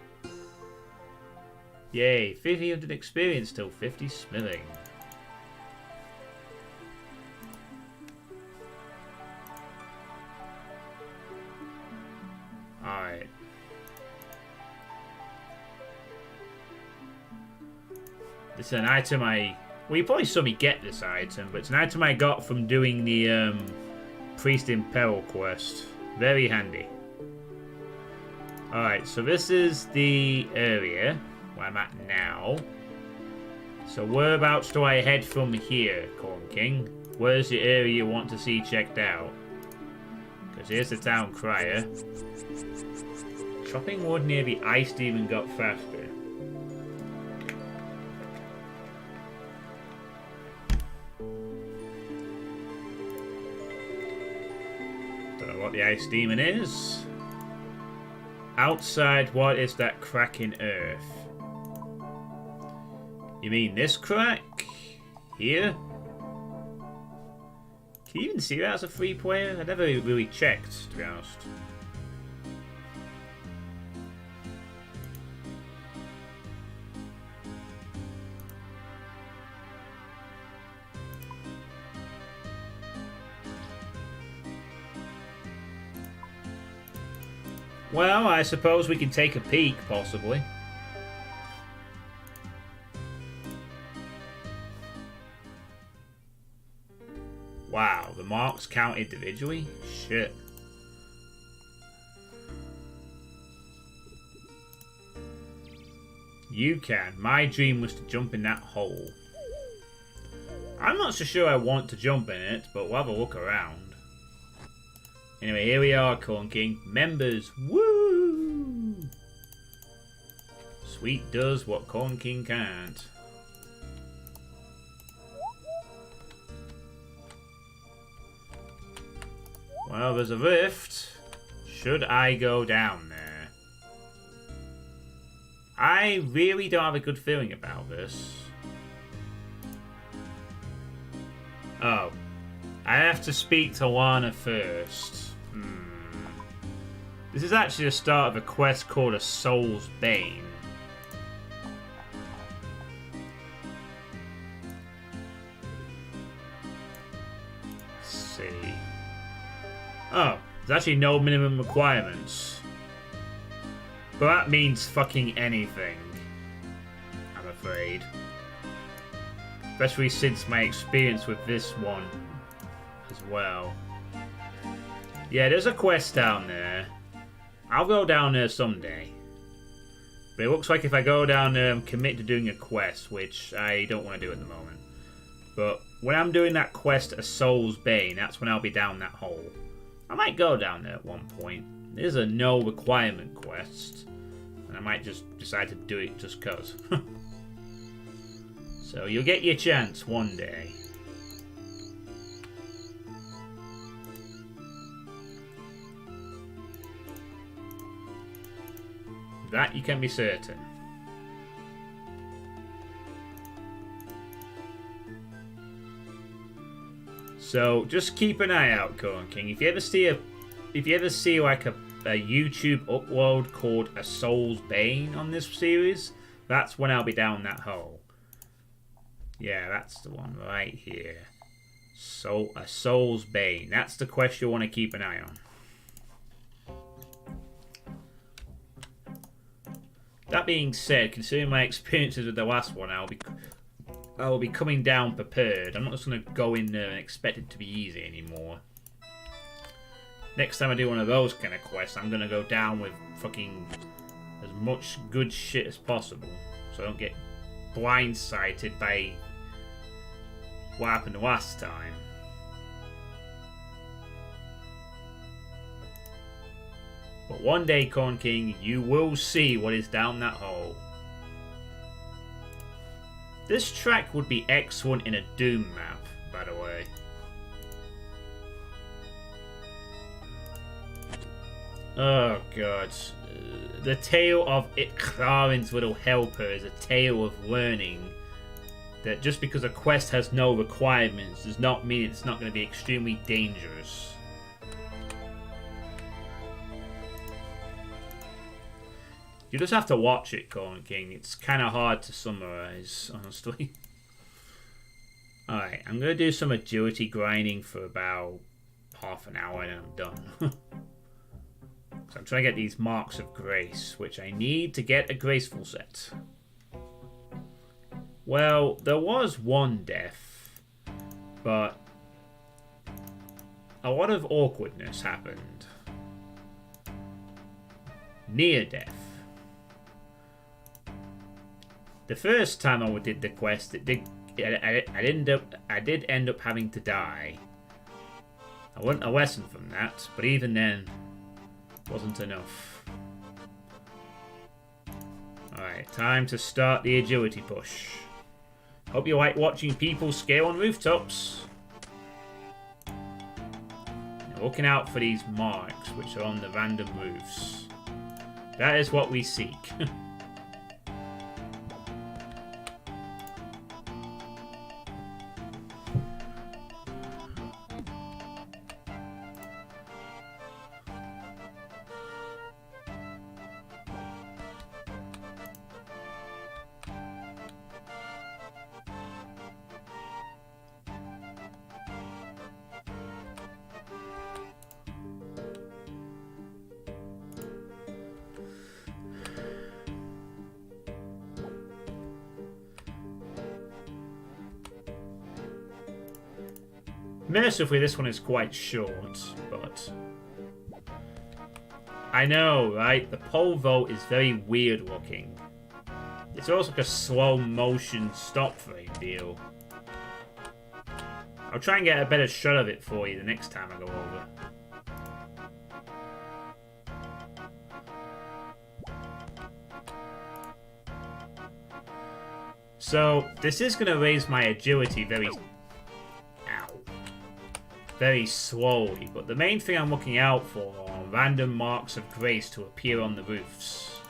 Yay, 300 experience till 50 smithing. Alright. This is an item well, you probably saw me get this item, but it's an item I got from doing the Priest in Peril quest. Very handy. Alright, so this is the area where I'm at now. So whereabouts do I head from here, Corn King? Where's the area you want to see checked out? Because here's the town crier. Chopping wood near the ice demon got faster. Don't know what the ice demon is. Outside, what is that crack in earth? You mean this crack? Here? Can you even see that as a free player? I never really checked, to be honest. Well, I suppose we can take a peek, possibly. Wow, the marks count individually? Shit. You can. My dream was to jump in that hole. I'm not so sure I want to jump in it, but we'll have a look around. Anyway, here we are, Corn King. Members, woo! Sweet does what Corn King can't. Well, there's a rift. Should I go down there? I really don't have a good feeling about this. Oh. I have to speak to Lana first. This is actually the start of a quest called A Soul's Bane. Let's see. Oh, there's actually no minimum requirements. But that means fucking anything, I'm afraid. Especially since my experience with this one as well. Yeah, there's a quest down there. I'll go down there someday. But it looks like if I go down there, I'm committed to doing a quest, which I don't want to do at the moment. But when I'm doing that quest, A Soul's Bane, that's when I'll be down that hole. I might go down there at one point. It is a no requirement quest. And I might just decide to do it just cause. So you'll get your chance one day. That you can be certain. So just keep an eye out, Corn King. If you ever see like a YouTube upload called A Soul's Bane on this series, that's when I'll be down that hole. Yeah, that's the one right here. So A Soul's Bane. That's the quest you want to keep an eye on. That being said, considering my experiences with the last one, I will be coming down prepared. I'm not just going to go in there and expect it to be easy anymore. Next time I do one of those kind of quests, I'm going to go down with fucking as much good shit as possible. So I don't get blindsided by what happened last time. But one day, Corn King, you will see what is down that hole. This track would be excellent in a Doom map, by the way. Oh god. The tale of Clarin's little helper is a tale of learning that just because a quest has no requirements does not mean it's not going to be extremely dangerous. You just have to watch it, Corn King. It's kind of hard to summarize, honestly. Alright, I'm going to do some agility grinding for about half an hour and then I'm done. So I'm trying to get these marks of grace, which I need to get a graceful set. Well, there was one death, but a lot of awkwardness happened. Near death. The first time I did the quest, I did end up having to die. I learned a lesson from that, but even then, wasn't enough. Alright, time to start the agility push. Hope you like watching people scale on rooftops. Now, looking out for these marks, which are on the random roofs. That is what we seek. Mercifully, this one is quite short, but I know, right? The pole vault is very weird looking. It's almost like a slow motion stop frame deal. I'll try and get a better shot of it for you the next time I go over. So, this is going to raise my agility very slowly, but the main thing I'm looking out for are random marks of grace to appear on the roofs.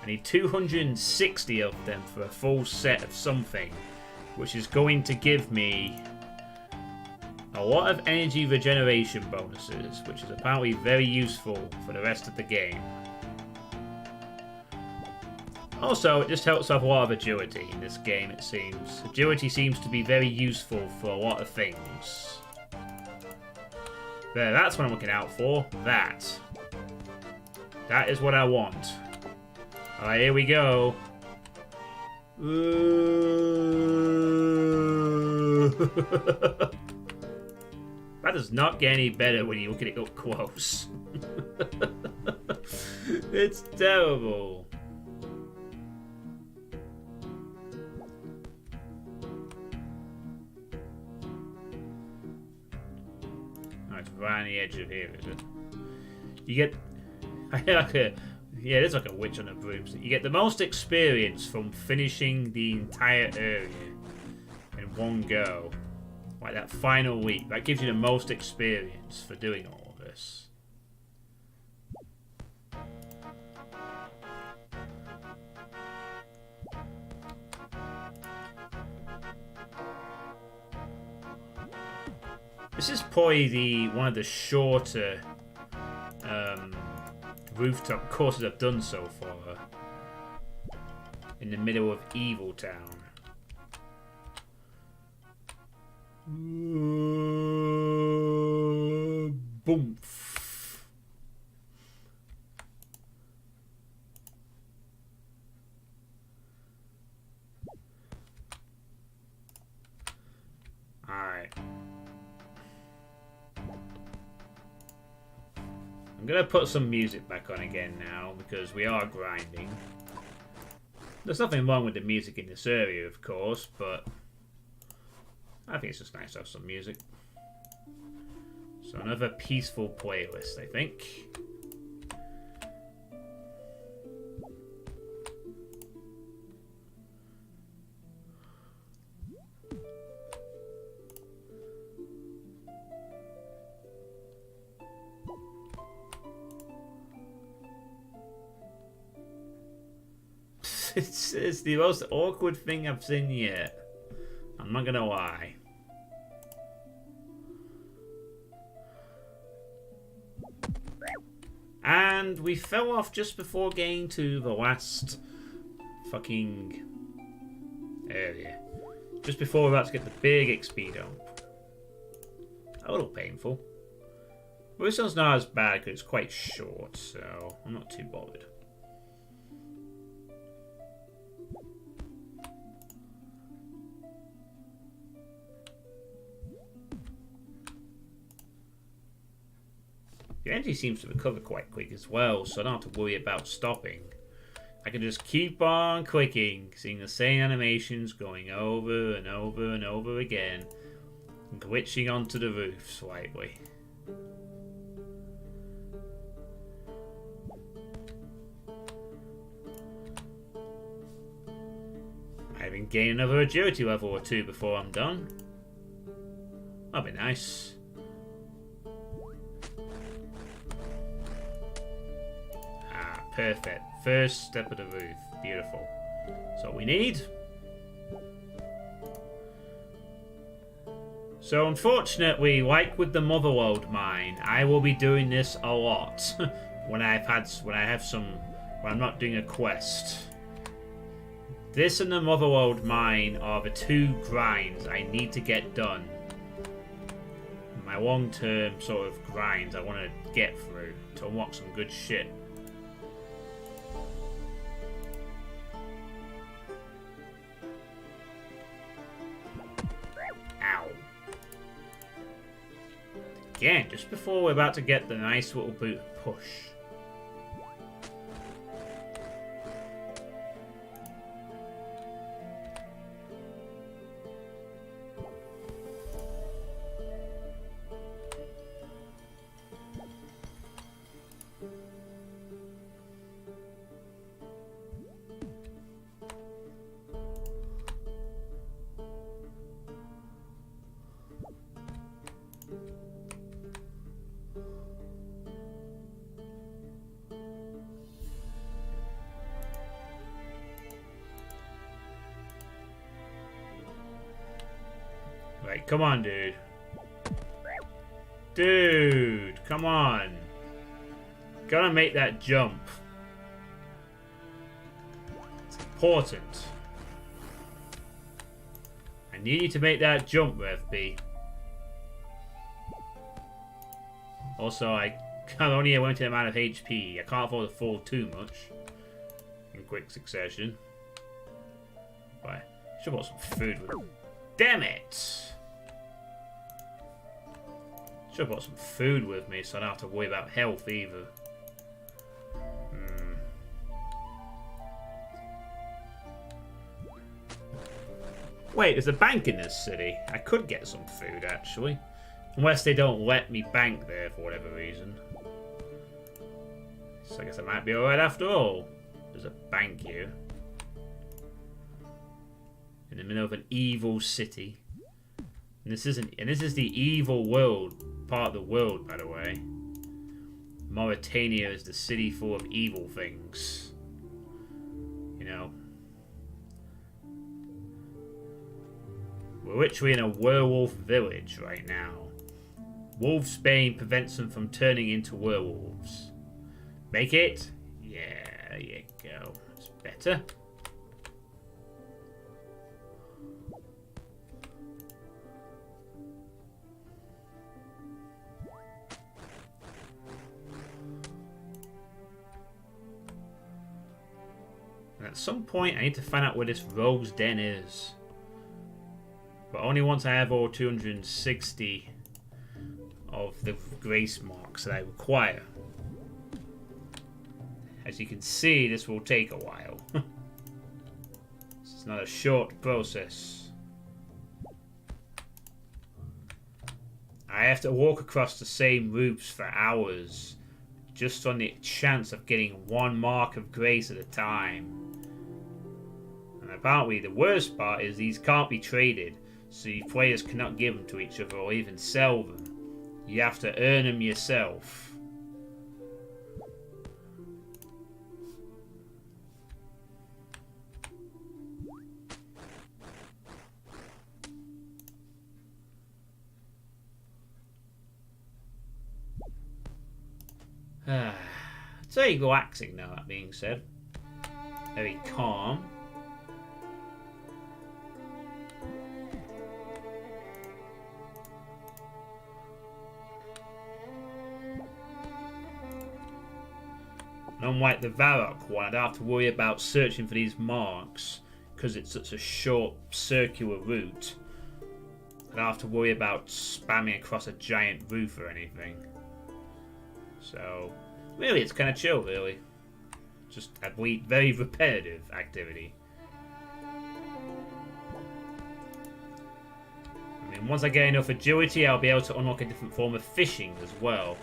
I need 260 of them for a full set of something, which is going to give me a lot of energy regeneration bonuses, which is apparently very useful for the rest of the game. Also, it just helps have a lot of agility in this game, it seems. Agility seems to be very useful for a lot of things. There, that's what I'm looking out for. That. That is what I want. Alright, here we go. That does not get any better when you look at it up close. It's terrible. Right on the edge of here, is it? You get... yeah, there's like a witch on a broomstick. You get the most experience from finishing the entire area in one go. Like that final week. That gives you the most experience for doing all of this. This is probably one of the shorter rooftop courses I've done so far. In the middle of Evil Town. Boom. Alright. I'm gonna put some music back on again now because we are grinding. There's nothing wrong with the music in this area, of course, but I think it's just nice to have some music. So another peaceful playlist, I think. It's the most awkward thing I've seen yet. I'm not gonna lie. And we fell off just before getting to the last fucking area. Just before we're about to get the big XP dump. A little painful. But this one's not as bad because it's quite short, so I'm not too bothered. The energy seems to recover quite quick as well, so I don't have to worry about stopping. I can just keep on clicking, seeing the same animations going over and over and over again, and glitching onto the roof slightly. I even gain another agility level or two before I'm done. That'd be nice. Perfect. First step of the roof. Beautiful. That's what we need. So unfortunately, like with the Motherlode mine, I will be doing this a lot when I'm not doing a quest. This and the Motherlode mine are the two grinds I need to get done. My long-term sort of grinds I want to get through to unlock some good shit. Again, just before we're about to get the nice little boot push. Right, come on, dude. Dude, come on. Gotta make that jump. It's important. I need you to make that jump, FB. Also, I'm only a limited amount of HP. I can't afford to fall too much in quick succession. But I should have bought some food with me. Damn it! Should have brought some food with me so I don't have to worry about health either. Wait, there's a bank in this city. I could get some food, actually. Unless they don't let me bank there for whatever reason. So I guess I might be alright after all. There's a bank here. In the middle of an evil city. And this is the evil world, part of the world, by the way. Mauritania is the city full of evil things. You know. We're literally in a werewolf village right now. Wolfsbane prevents them from turning into werewolves. Make it? Yeah, there you go. It's better. And at some point, I need to find out where this rogue's den is. But only once I have all 260 of the grace marks that I require. As you can see, this will take a while. It's not a short process. I have to walk across the same roofs for hours, just on the chance of getting one mark of grace at a time. And apparently the worst part is these can't be traded, so you players cannot give them to each other or even sell them. You have to earn them yourself. It's very relaxing now, that being said. Very calm. And unlike the Varrock one, I don't have to worry about searching for these marks because it's such a short circular route. I don't have to worry about spamming across a giant roof or anything. So, really, it's kind of chill, really. Just a very repetitive activity. I mean, once I get enough agility, I'll be able to unlock a different form of fishing as well.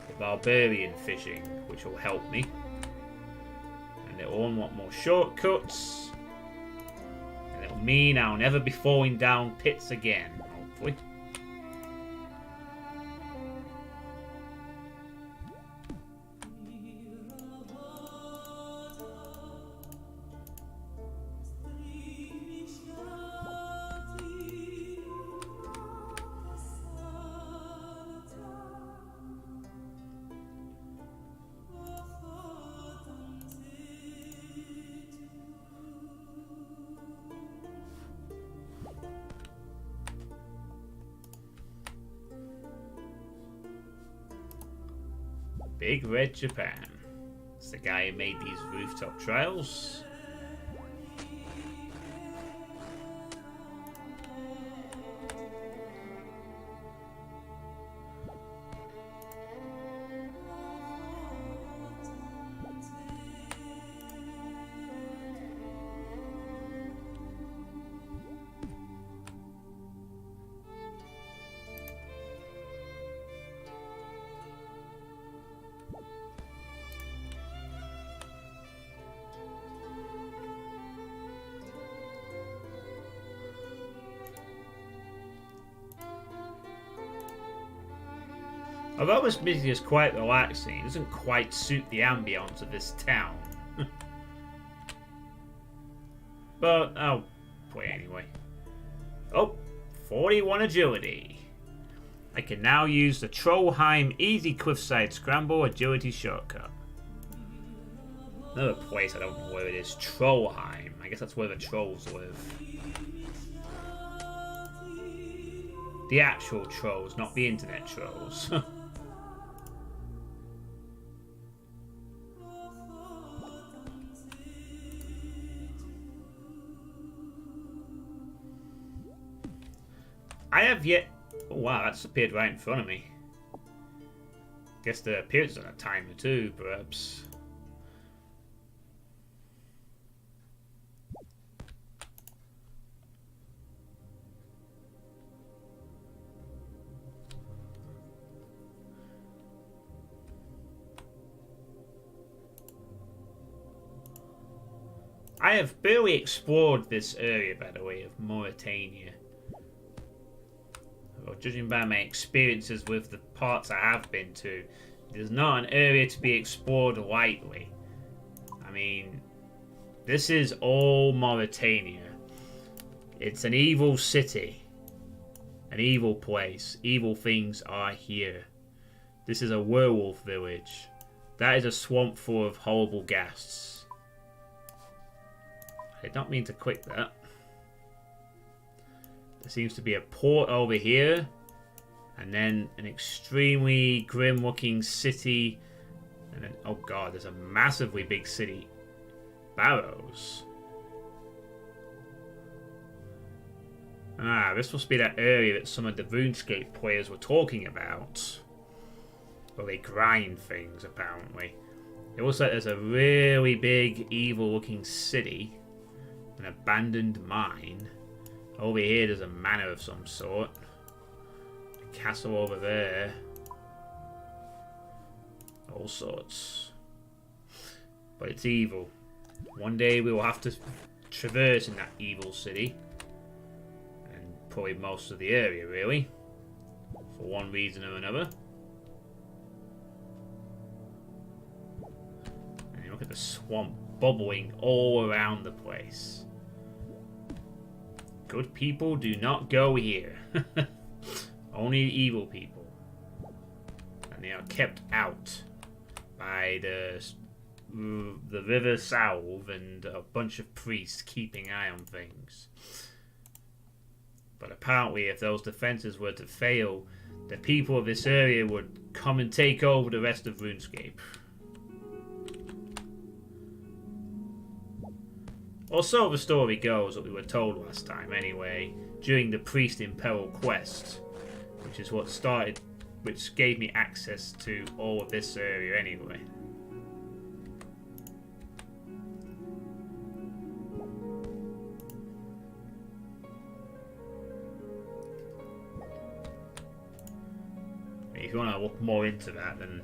The barbarian fishing, which will help me. And it'll unlock more shortcuts. And it'll mean I'll never be falling down pits again, hopefully. Big Red Japan. It's the guy who made these rooftop trials. Although this music is quite relaxing, it doesn't quite suit the ambience of this town. But I'll play anyway. Oh, 41 agility. I can now use the Trollheim Easy Cliffside Scramble Agility Shortcut. Another place I don't know where it is. Trollheim. I guess that's where the trolls live. The actual trolls, not the internet trolls. I have yet... Oh wow, that's appeared right in front of me. Guess the appearance on a timer too, perhaps. I have barely explored this area, by the way, of Mauritania. Well, judging by my experiences with the parts I have been to, it is not an area to be explored lightly. I mean, this is all Mauritania. It's an evil city. An evil place. Evil things are here. This is a werewolf village. That is a swamp full of horrible ghasts. I did not mean to click that. There seems to be a port over here. And then an extremely grim looking city. And then, oh god, there's a massively big city. Barrows. Ah, this must be that area that some of the Runescape players were talking about. Where they grind things, apparently. It looks like there's a really big, evil looking city. An abandoned mine. Over here there's a manor of some sort. A castle over there. All sorts. But it's evil. One day we will have to traverse in that evil city. And probably most of the area, really. For one reason or another. And look at the swamp bubbling all around the place. Good people do not go here. Only evil people. And they are kept out by the River Salve and a bunch of priests keeping eye on things. But apparently if those defenses were to fail, the people of this area would come and take over the rest of RuneScape. Or so the story goes that we were told last time anyway, during the Priest in Peril quest, which is what started, which gave me access to all of this area anyway. If you want to look more into that, then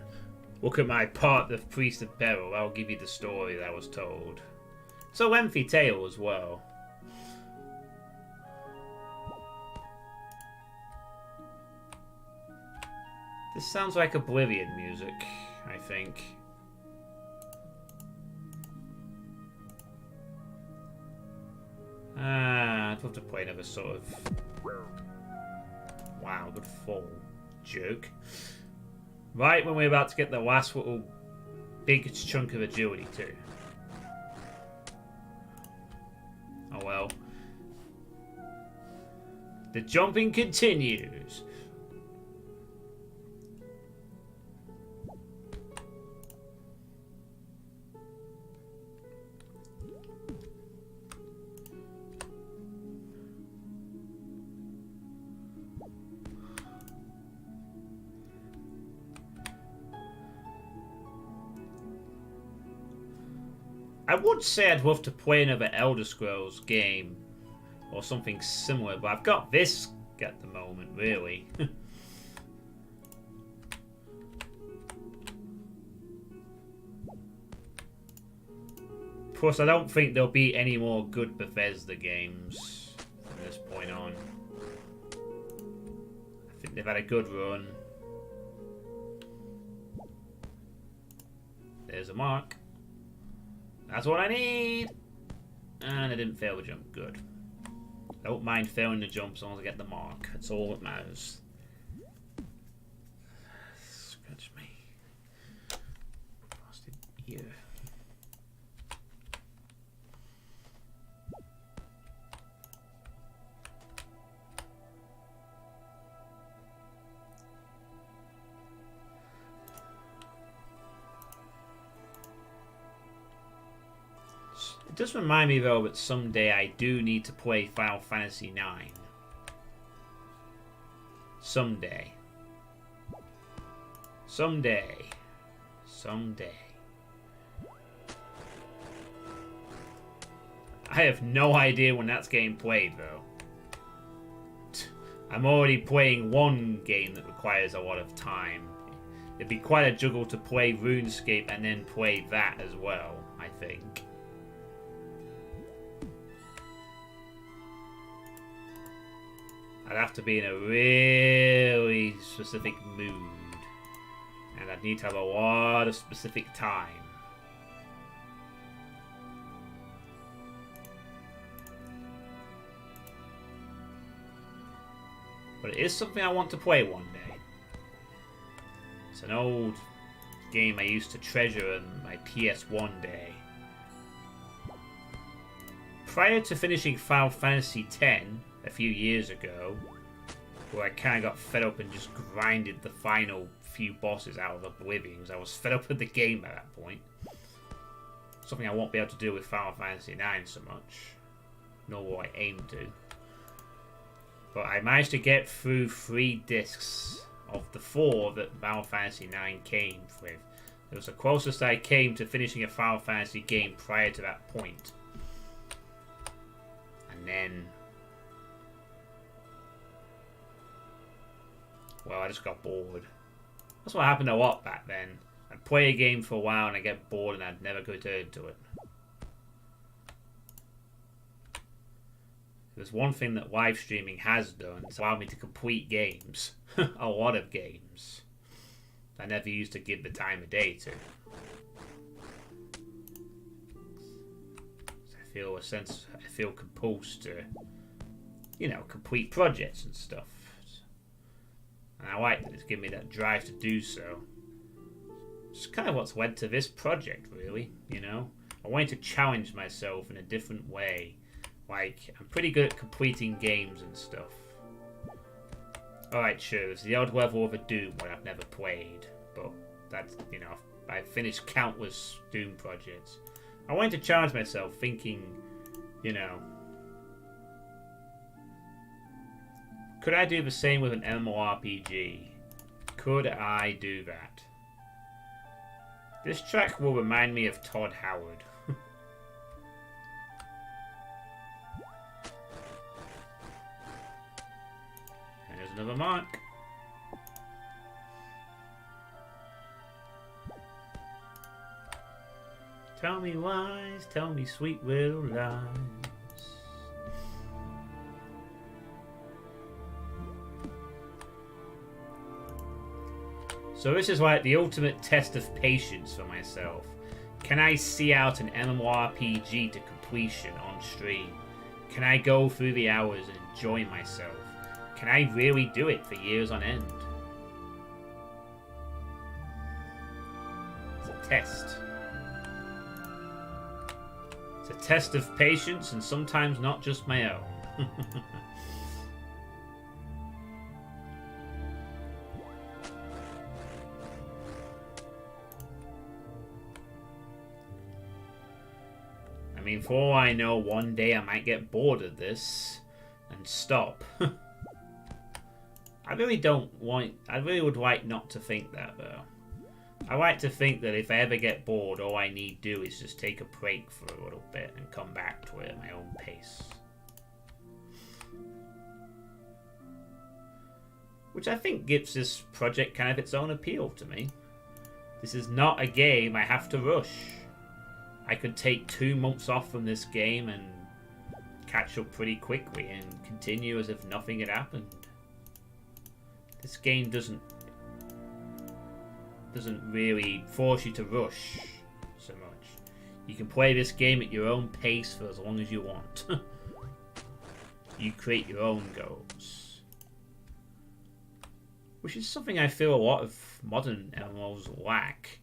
look at my part of Priest of Peril. I'll give you the story that I was told. It's a lengthy tale as well. This sounds like Oblivion music, I think. I'd love to play another sort of... Wow, good fall, jerk. Right when we're about to get the last little big chunk of agility too. Oh well. The jumping continues. I would say I'd love to play another Elder Scrolls game or something similar, but I've got this at the moment, really. Plus, I don't think there'll be any more good Bethesda games from this point on. I think they've had a good run. There's a mark. That's what I need! And I didn't fail the jump. Good. Don't mind failing the jump as long as I get the mark. That's all that matters. Scratch me. Bastard ear. It does remind me though that someday I do need to play Final Fantasy IX. Someday. Someday. Someday. I have no idea when that's getting played though. I'm already playing one game that requires a lot of time. It'd be quite a juggle to play RuneScape and then play that as well, I think. I'd have to be in a really specific mood. And I'd need to have a lot of specific time. But it is something I want to play one day. It's an old game I used to treasure in my PS1 day. Prior to finishing Final Fantasy X, a few years ago, where I kind of got fed up and just grinded the final few bosses out of oblivion because I was fed up with the game at that point. Something I won't be able to do with Final Fantasy IX so much, nor will I aim to. But I managed to get through 3 discs of the 4 that Final Fantasy IX came with. It was the closest I came to finishing a Final Fantasy game prior to that point. And then, well, I just got bored. That's what happened a lot back then. I'd play a game for a while and I'd get bored and I'd never return to it. There's one thing that live streaming has done. It's allowed me to complete games. A lot of games. I never used to give the time of day to. I feel compulsed to, you know, complete projects and stuff. And I like that it's given me that drive to do so. It's kind of what's led to this project, really, you know? I wanted to challenge myself in a different way. Like, I'm pretty good at completing games and stuff. Alright, sure, there's the odd level of a Doom where I've never played. But that's, you know, I've finished countless Doom projects. I wanted to challenge myself thinking, you know, could I do the same with an MMORPG? Could I do that? This track will remind me of Todd Howard. And there's another mark. Tell me lies, tell me sweet little lies. So this is like the ultimate test of patience for myself. Can I see out an MMORPG to completion on stream? Can I go through the hours and enjoy myself? Can I really do it for years on end? It's a test. It's a test of patience and sometimes not just my own. I mean, for all I know, one day I might get bored of this and stop. I really would like not to think that, though. I like to think that if I ever get bored, all I need to do is just take a break for a little bit and come back to it at my own pace. Which I think gives this project kind of its own appeal to me. This is not a game I have to rush. I could take 2 months off from this game and catch up pretty quickly and continue as if nothing had happened. This game doesn't really force you to rush so much. You can play this game at your own pace for as long as you want. you create your own goals. Which is something I feel a lot of modern MMOs lack.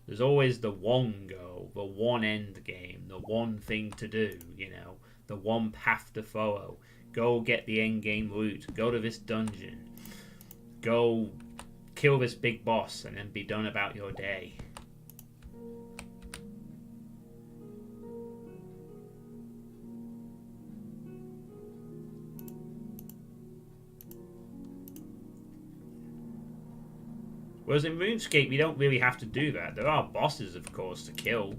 There's always the one goal, the one end game, the one thing to do, you know, the one path to follow. Go get the end game loot, go to this dungeon, go kill this big boss, and then be done about your day. Whereas in Runescape, you don't really have to do that. There are bosses, of course, to kill.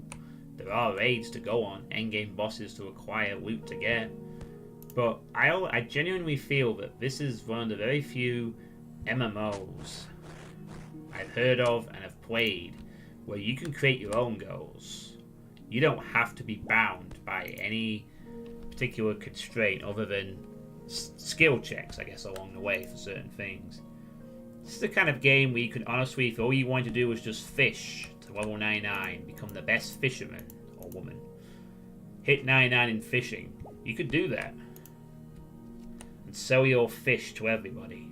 There are raids to go on, endgame bosses to acquire, loot to get. But I genuinely feel that this is one of the very few MMOs I've heard of and have played where you can create your own goals. You don't have to be bound by any particular constraint other than skill checks, I guess, along the way for certain things. This is the kind of game where you can honestly, if all you want to do was just fish to level 99, become the best fisherman or woman, hit 99 in fishing, you could do that. And sell your fish to everybody.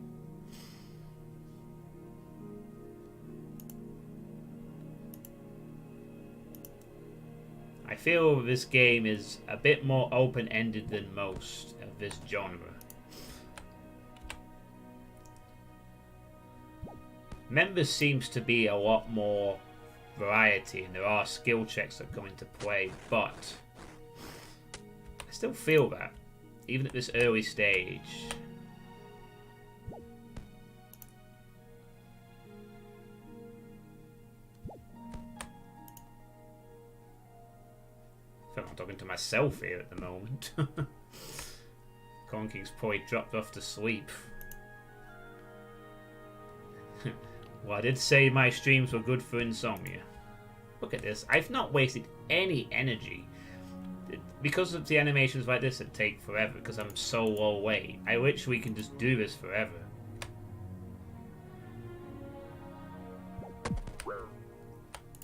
I feel this game is a bit more open-ended than most of this genre. Members seems to be a lot more variety, and there are skill checks that come into play, but I still feel that, even at this early stage. I feel like I'm talking to myself here at the moment. Conking's probably dropped off to sleep. Well, I did say my streams were good for insomnia. Look at this. I've not wasted any energy. Because of the animations like this that take forever, because I'm so low weight, I literally can just do this forever.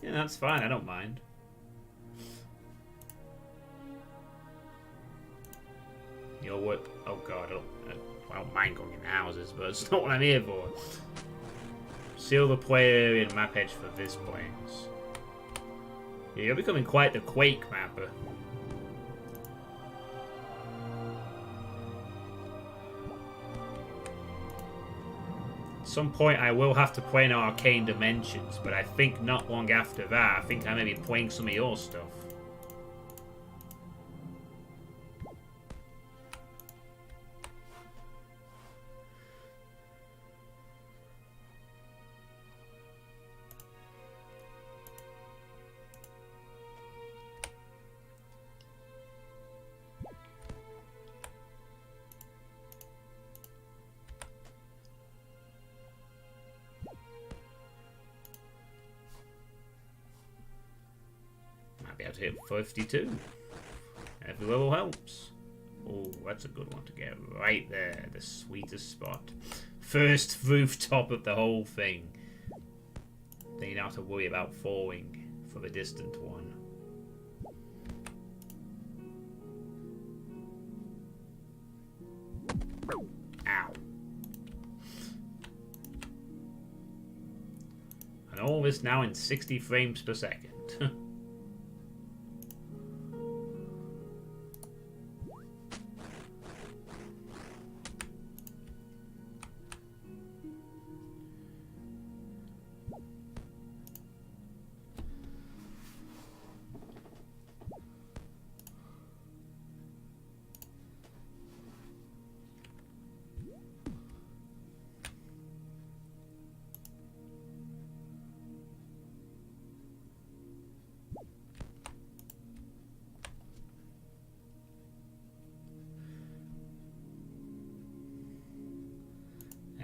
Yeah, that's fine. I don't mind. Your work. Oh god, I don't mind going in houses, but it's not what I'm here for. Seal the player area and map edge for this plains. Yeah, you're becoming quite the Quake mapper. At some point I will have to play in Arcane Dimensions, but I think not long after that, I think I may be playing some of your stuff. Be able to hit 52. Every level helps. Oh, that's a good one to get right there. The sweetest spot. First rooftop of the whole thing. Then you don't have to worry about falling for the distant one. Ow. And all this now in 60 frames per second.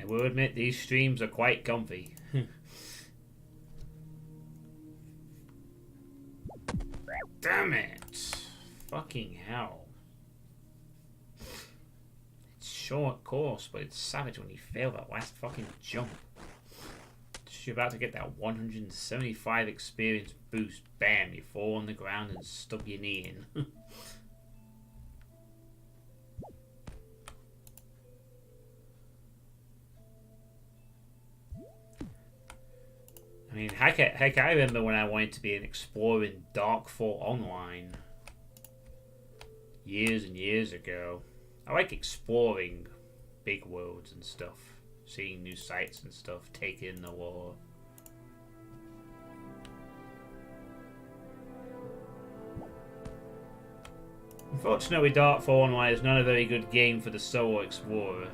I will admit these streams are quite comfy. Damn it! Fucking hell. It's short course, but it's savage when you fail that last fucking jump. Just you're about to get that 175 experience boost. Bam, you fall on the ground and stub your knee in. mean, heck, I remember when I wanted to be an explorer in Darkfall Online. Years and years ago. I like exploring big worlds and stuff. Seeing new sights and stuff. Taking in the lore. Unfortunately, Darkfall Online is not a very good game for the solo explorer.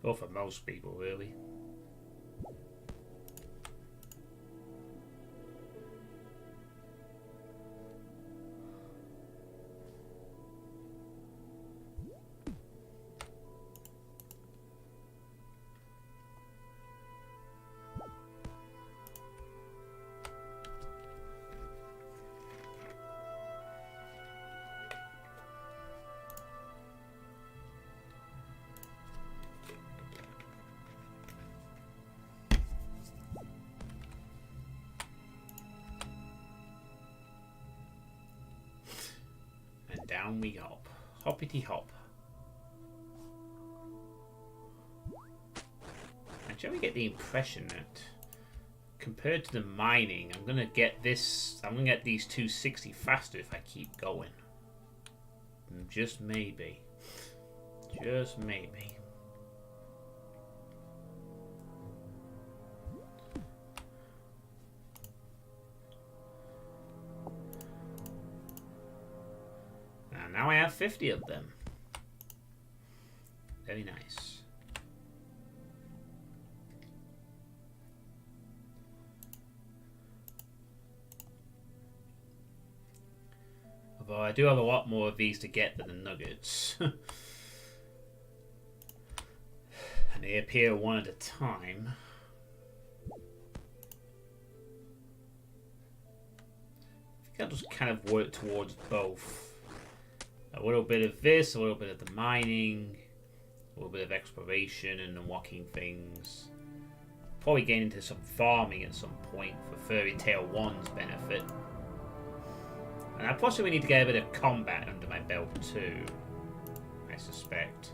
Or for most people, really. Down we hop. Hoppity hop. Actually, I get the impression that compared to the mining, I'm gonna get these 260 faster if I keep going. Just maybe. Just maybe. Now I have 50 of them. Very nice. Although I do have a lot more of these to get than the nuggets. And they appear one at a time. I think I'll just kind of work towards both. A little bit of this, a little bit of the mining, a little bit of exploration and unlocking things. Probably get into some farming at some point for Fairy Tail 1's benefit. And I possibly need to get a bit of combat under my belt too, I suspect.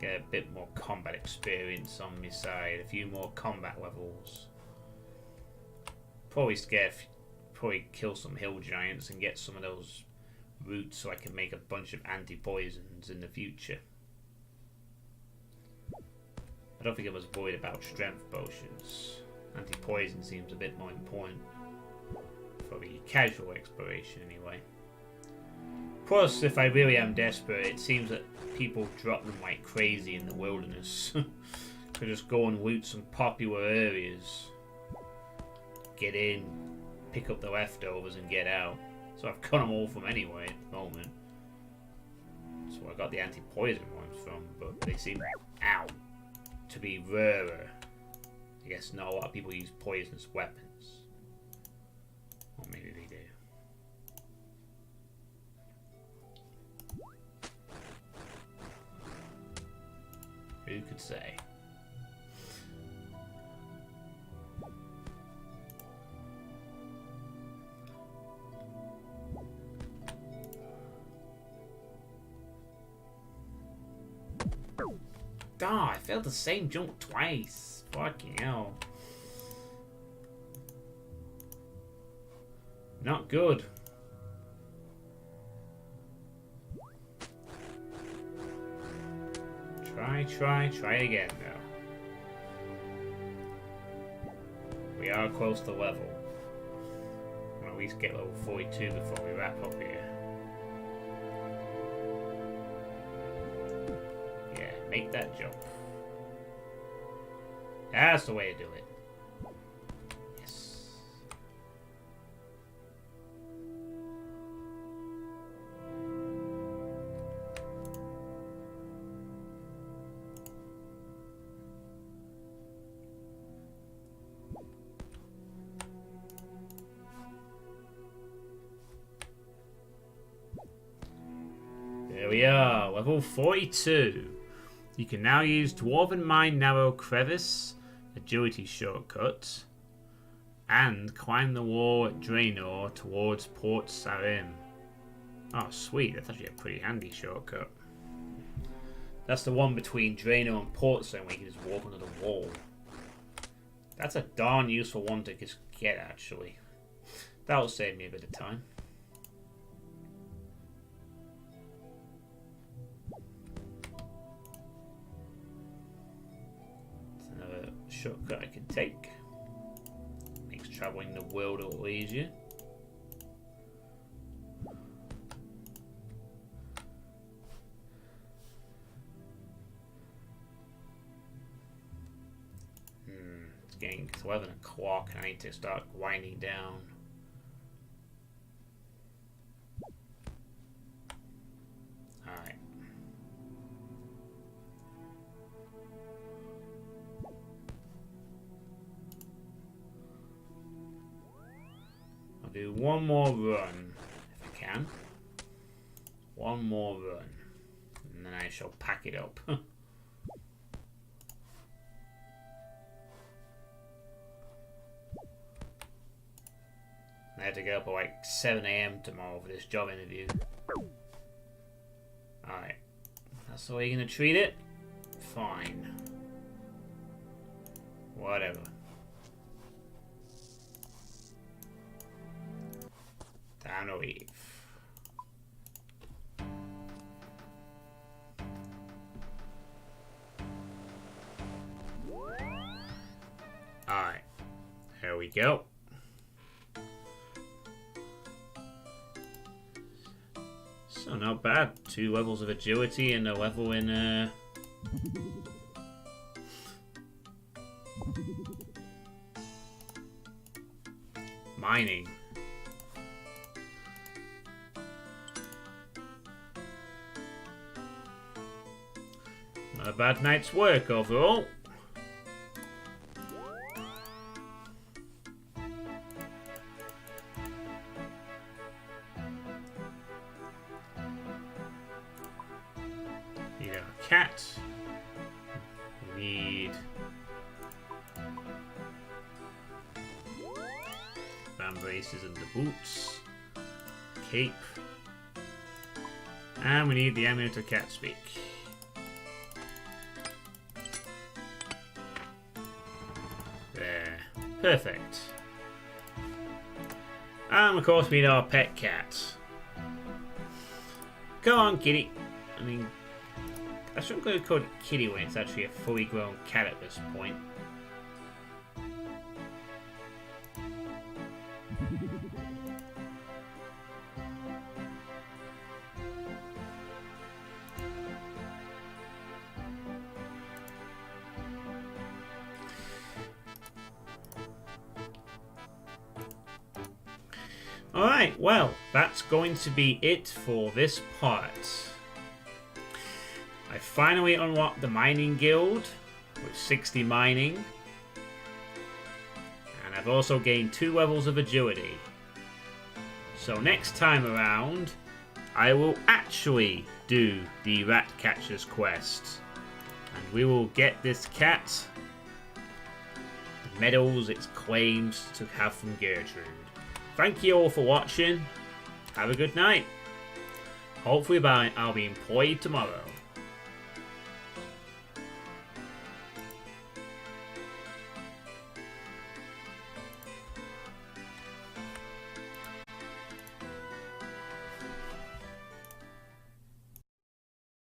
Get a bit more combat experience on my side, a few more combat levels. Probably kill some hill giants and get some of those roots so I can make a bunch of anti-poisons in the future. I don't think I was worried about strength potions. Anti-poison seems a bit more important for the casual exploration anyway. Plus, if I really am desperate, it seems that people drop them like crazy in the wilderness. Could just go and loot some popular areas. Get in, pick up the leftovers and get out. So I've got them all from anyway at the moment. So I got the anti-poison ones from, but they seem to be rarer. I guess not a lot of people use poisonous weapons. Or maybe they do. Who could say? Ah, I failed the same jump twice. Fucking hell. Not good. Try again now. We are close to level. We'll at least get level 42 before we wrap up here. Make that jump. That's the way to do it. Yes. There we are, level 42. You can now use Dwarven Mine Narrow Crevice, agility shortcut and climb the wall at Draenor towards Port Sarim. Oh, sweet. That's actually a pretty handy shortcut. That's the one between Draenor and Port Sarim where you can just walk under the wall. That's a darn useful one to just get, actually. That'll save me a bit of time. It's another shortcut I can take. Makes traveling the world a little easier. It's getting 11 o'clock and I need to start winding down. Alright. I'll do one more run if I can. One more run. And then I shall pack it up. I had to get up at like 7 AM tomorrow for this job interview. Alright. That's the way you're going to treat it? Fine. Whatever. Time to leave. Alright. Here we go. So not bad. 2 levels of agility and a level in mining. Not a bad night's work overall. Need a cat. We need braces and the boots. Cape. And we need the amulet of cat speak. There. Perfect. And of course we need our pet cat. Come on, kitty. I mean, I shouldn't go call it kitty when it's actually a fully grown cat at this point. Alright, well, that's going to be it for this part. I finally unlocked the mining guild with 60 mining. And I've also gained 2 levels of agility. So next time around, I will actually do the rat catcher's quest. And we will get this cat the medals it's claimed to have from Gertrude. Thank you all for watching. Have a good night. Hopefully I'll be employed tomorrow.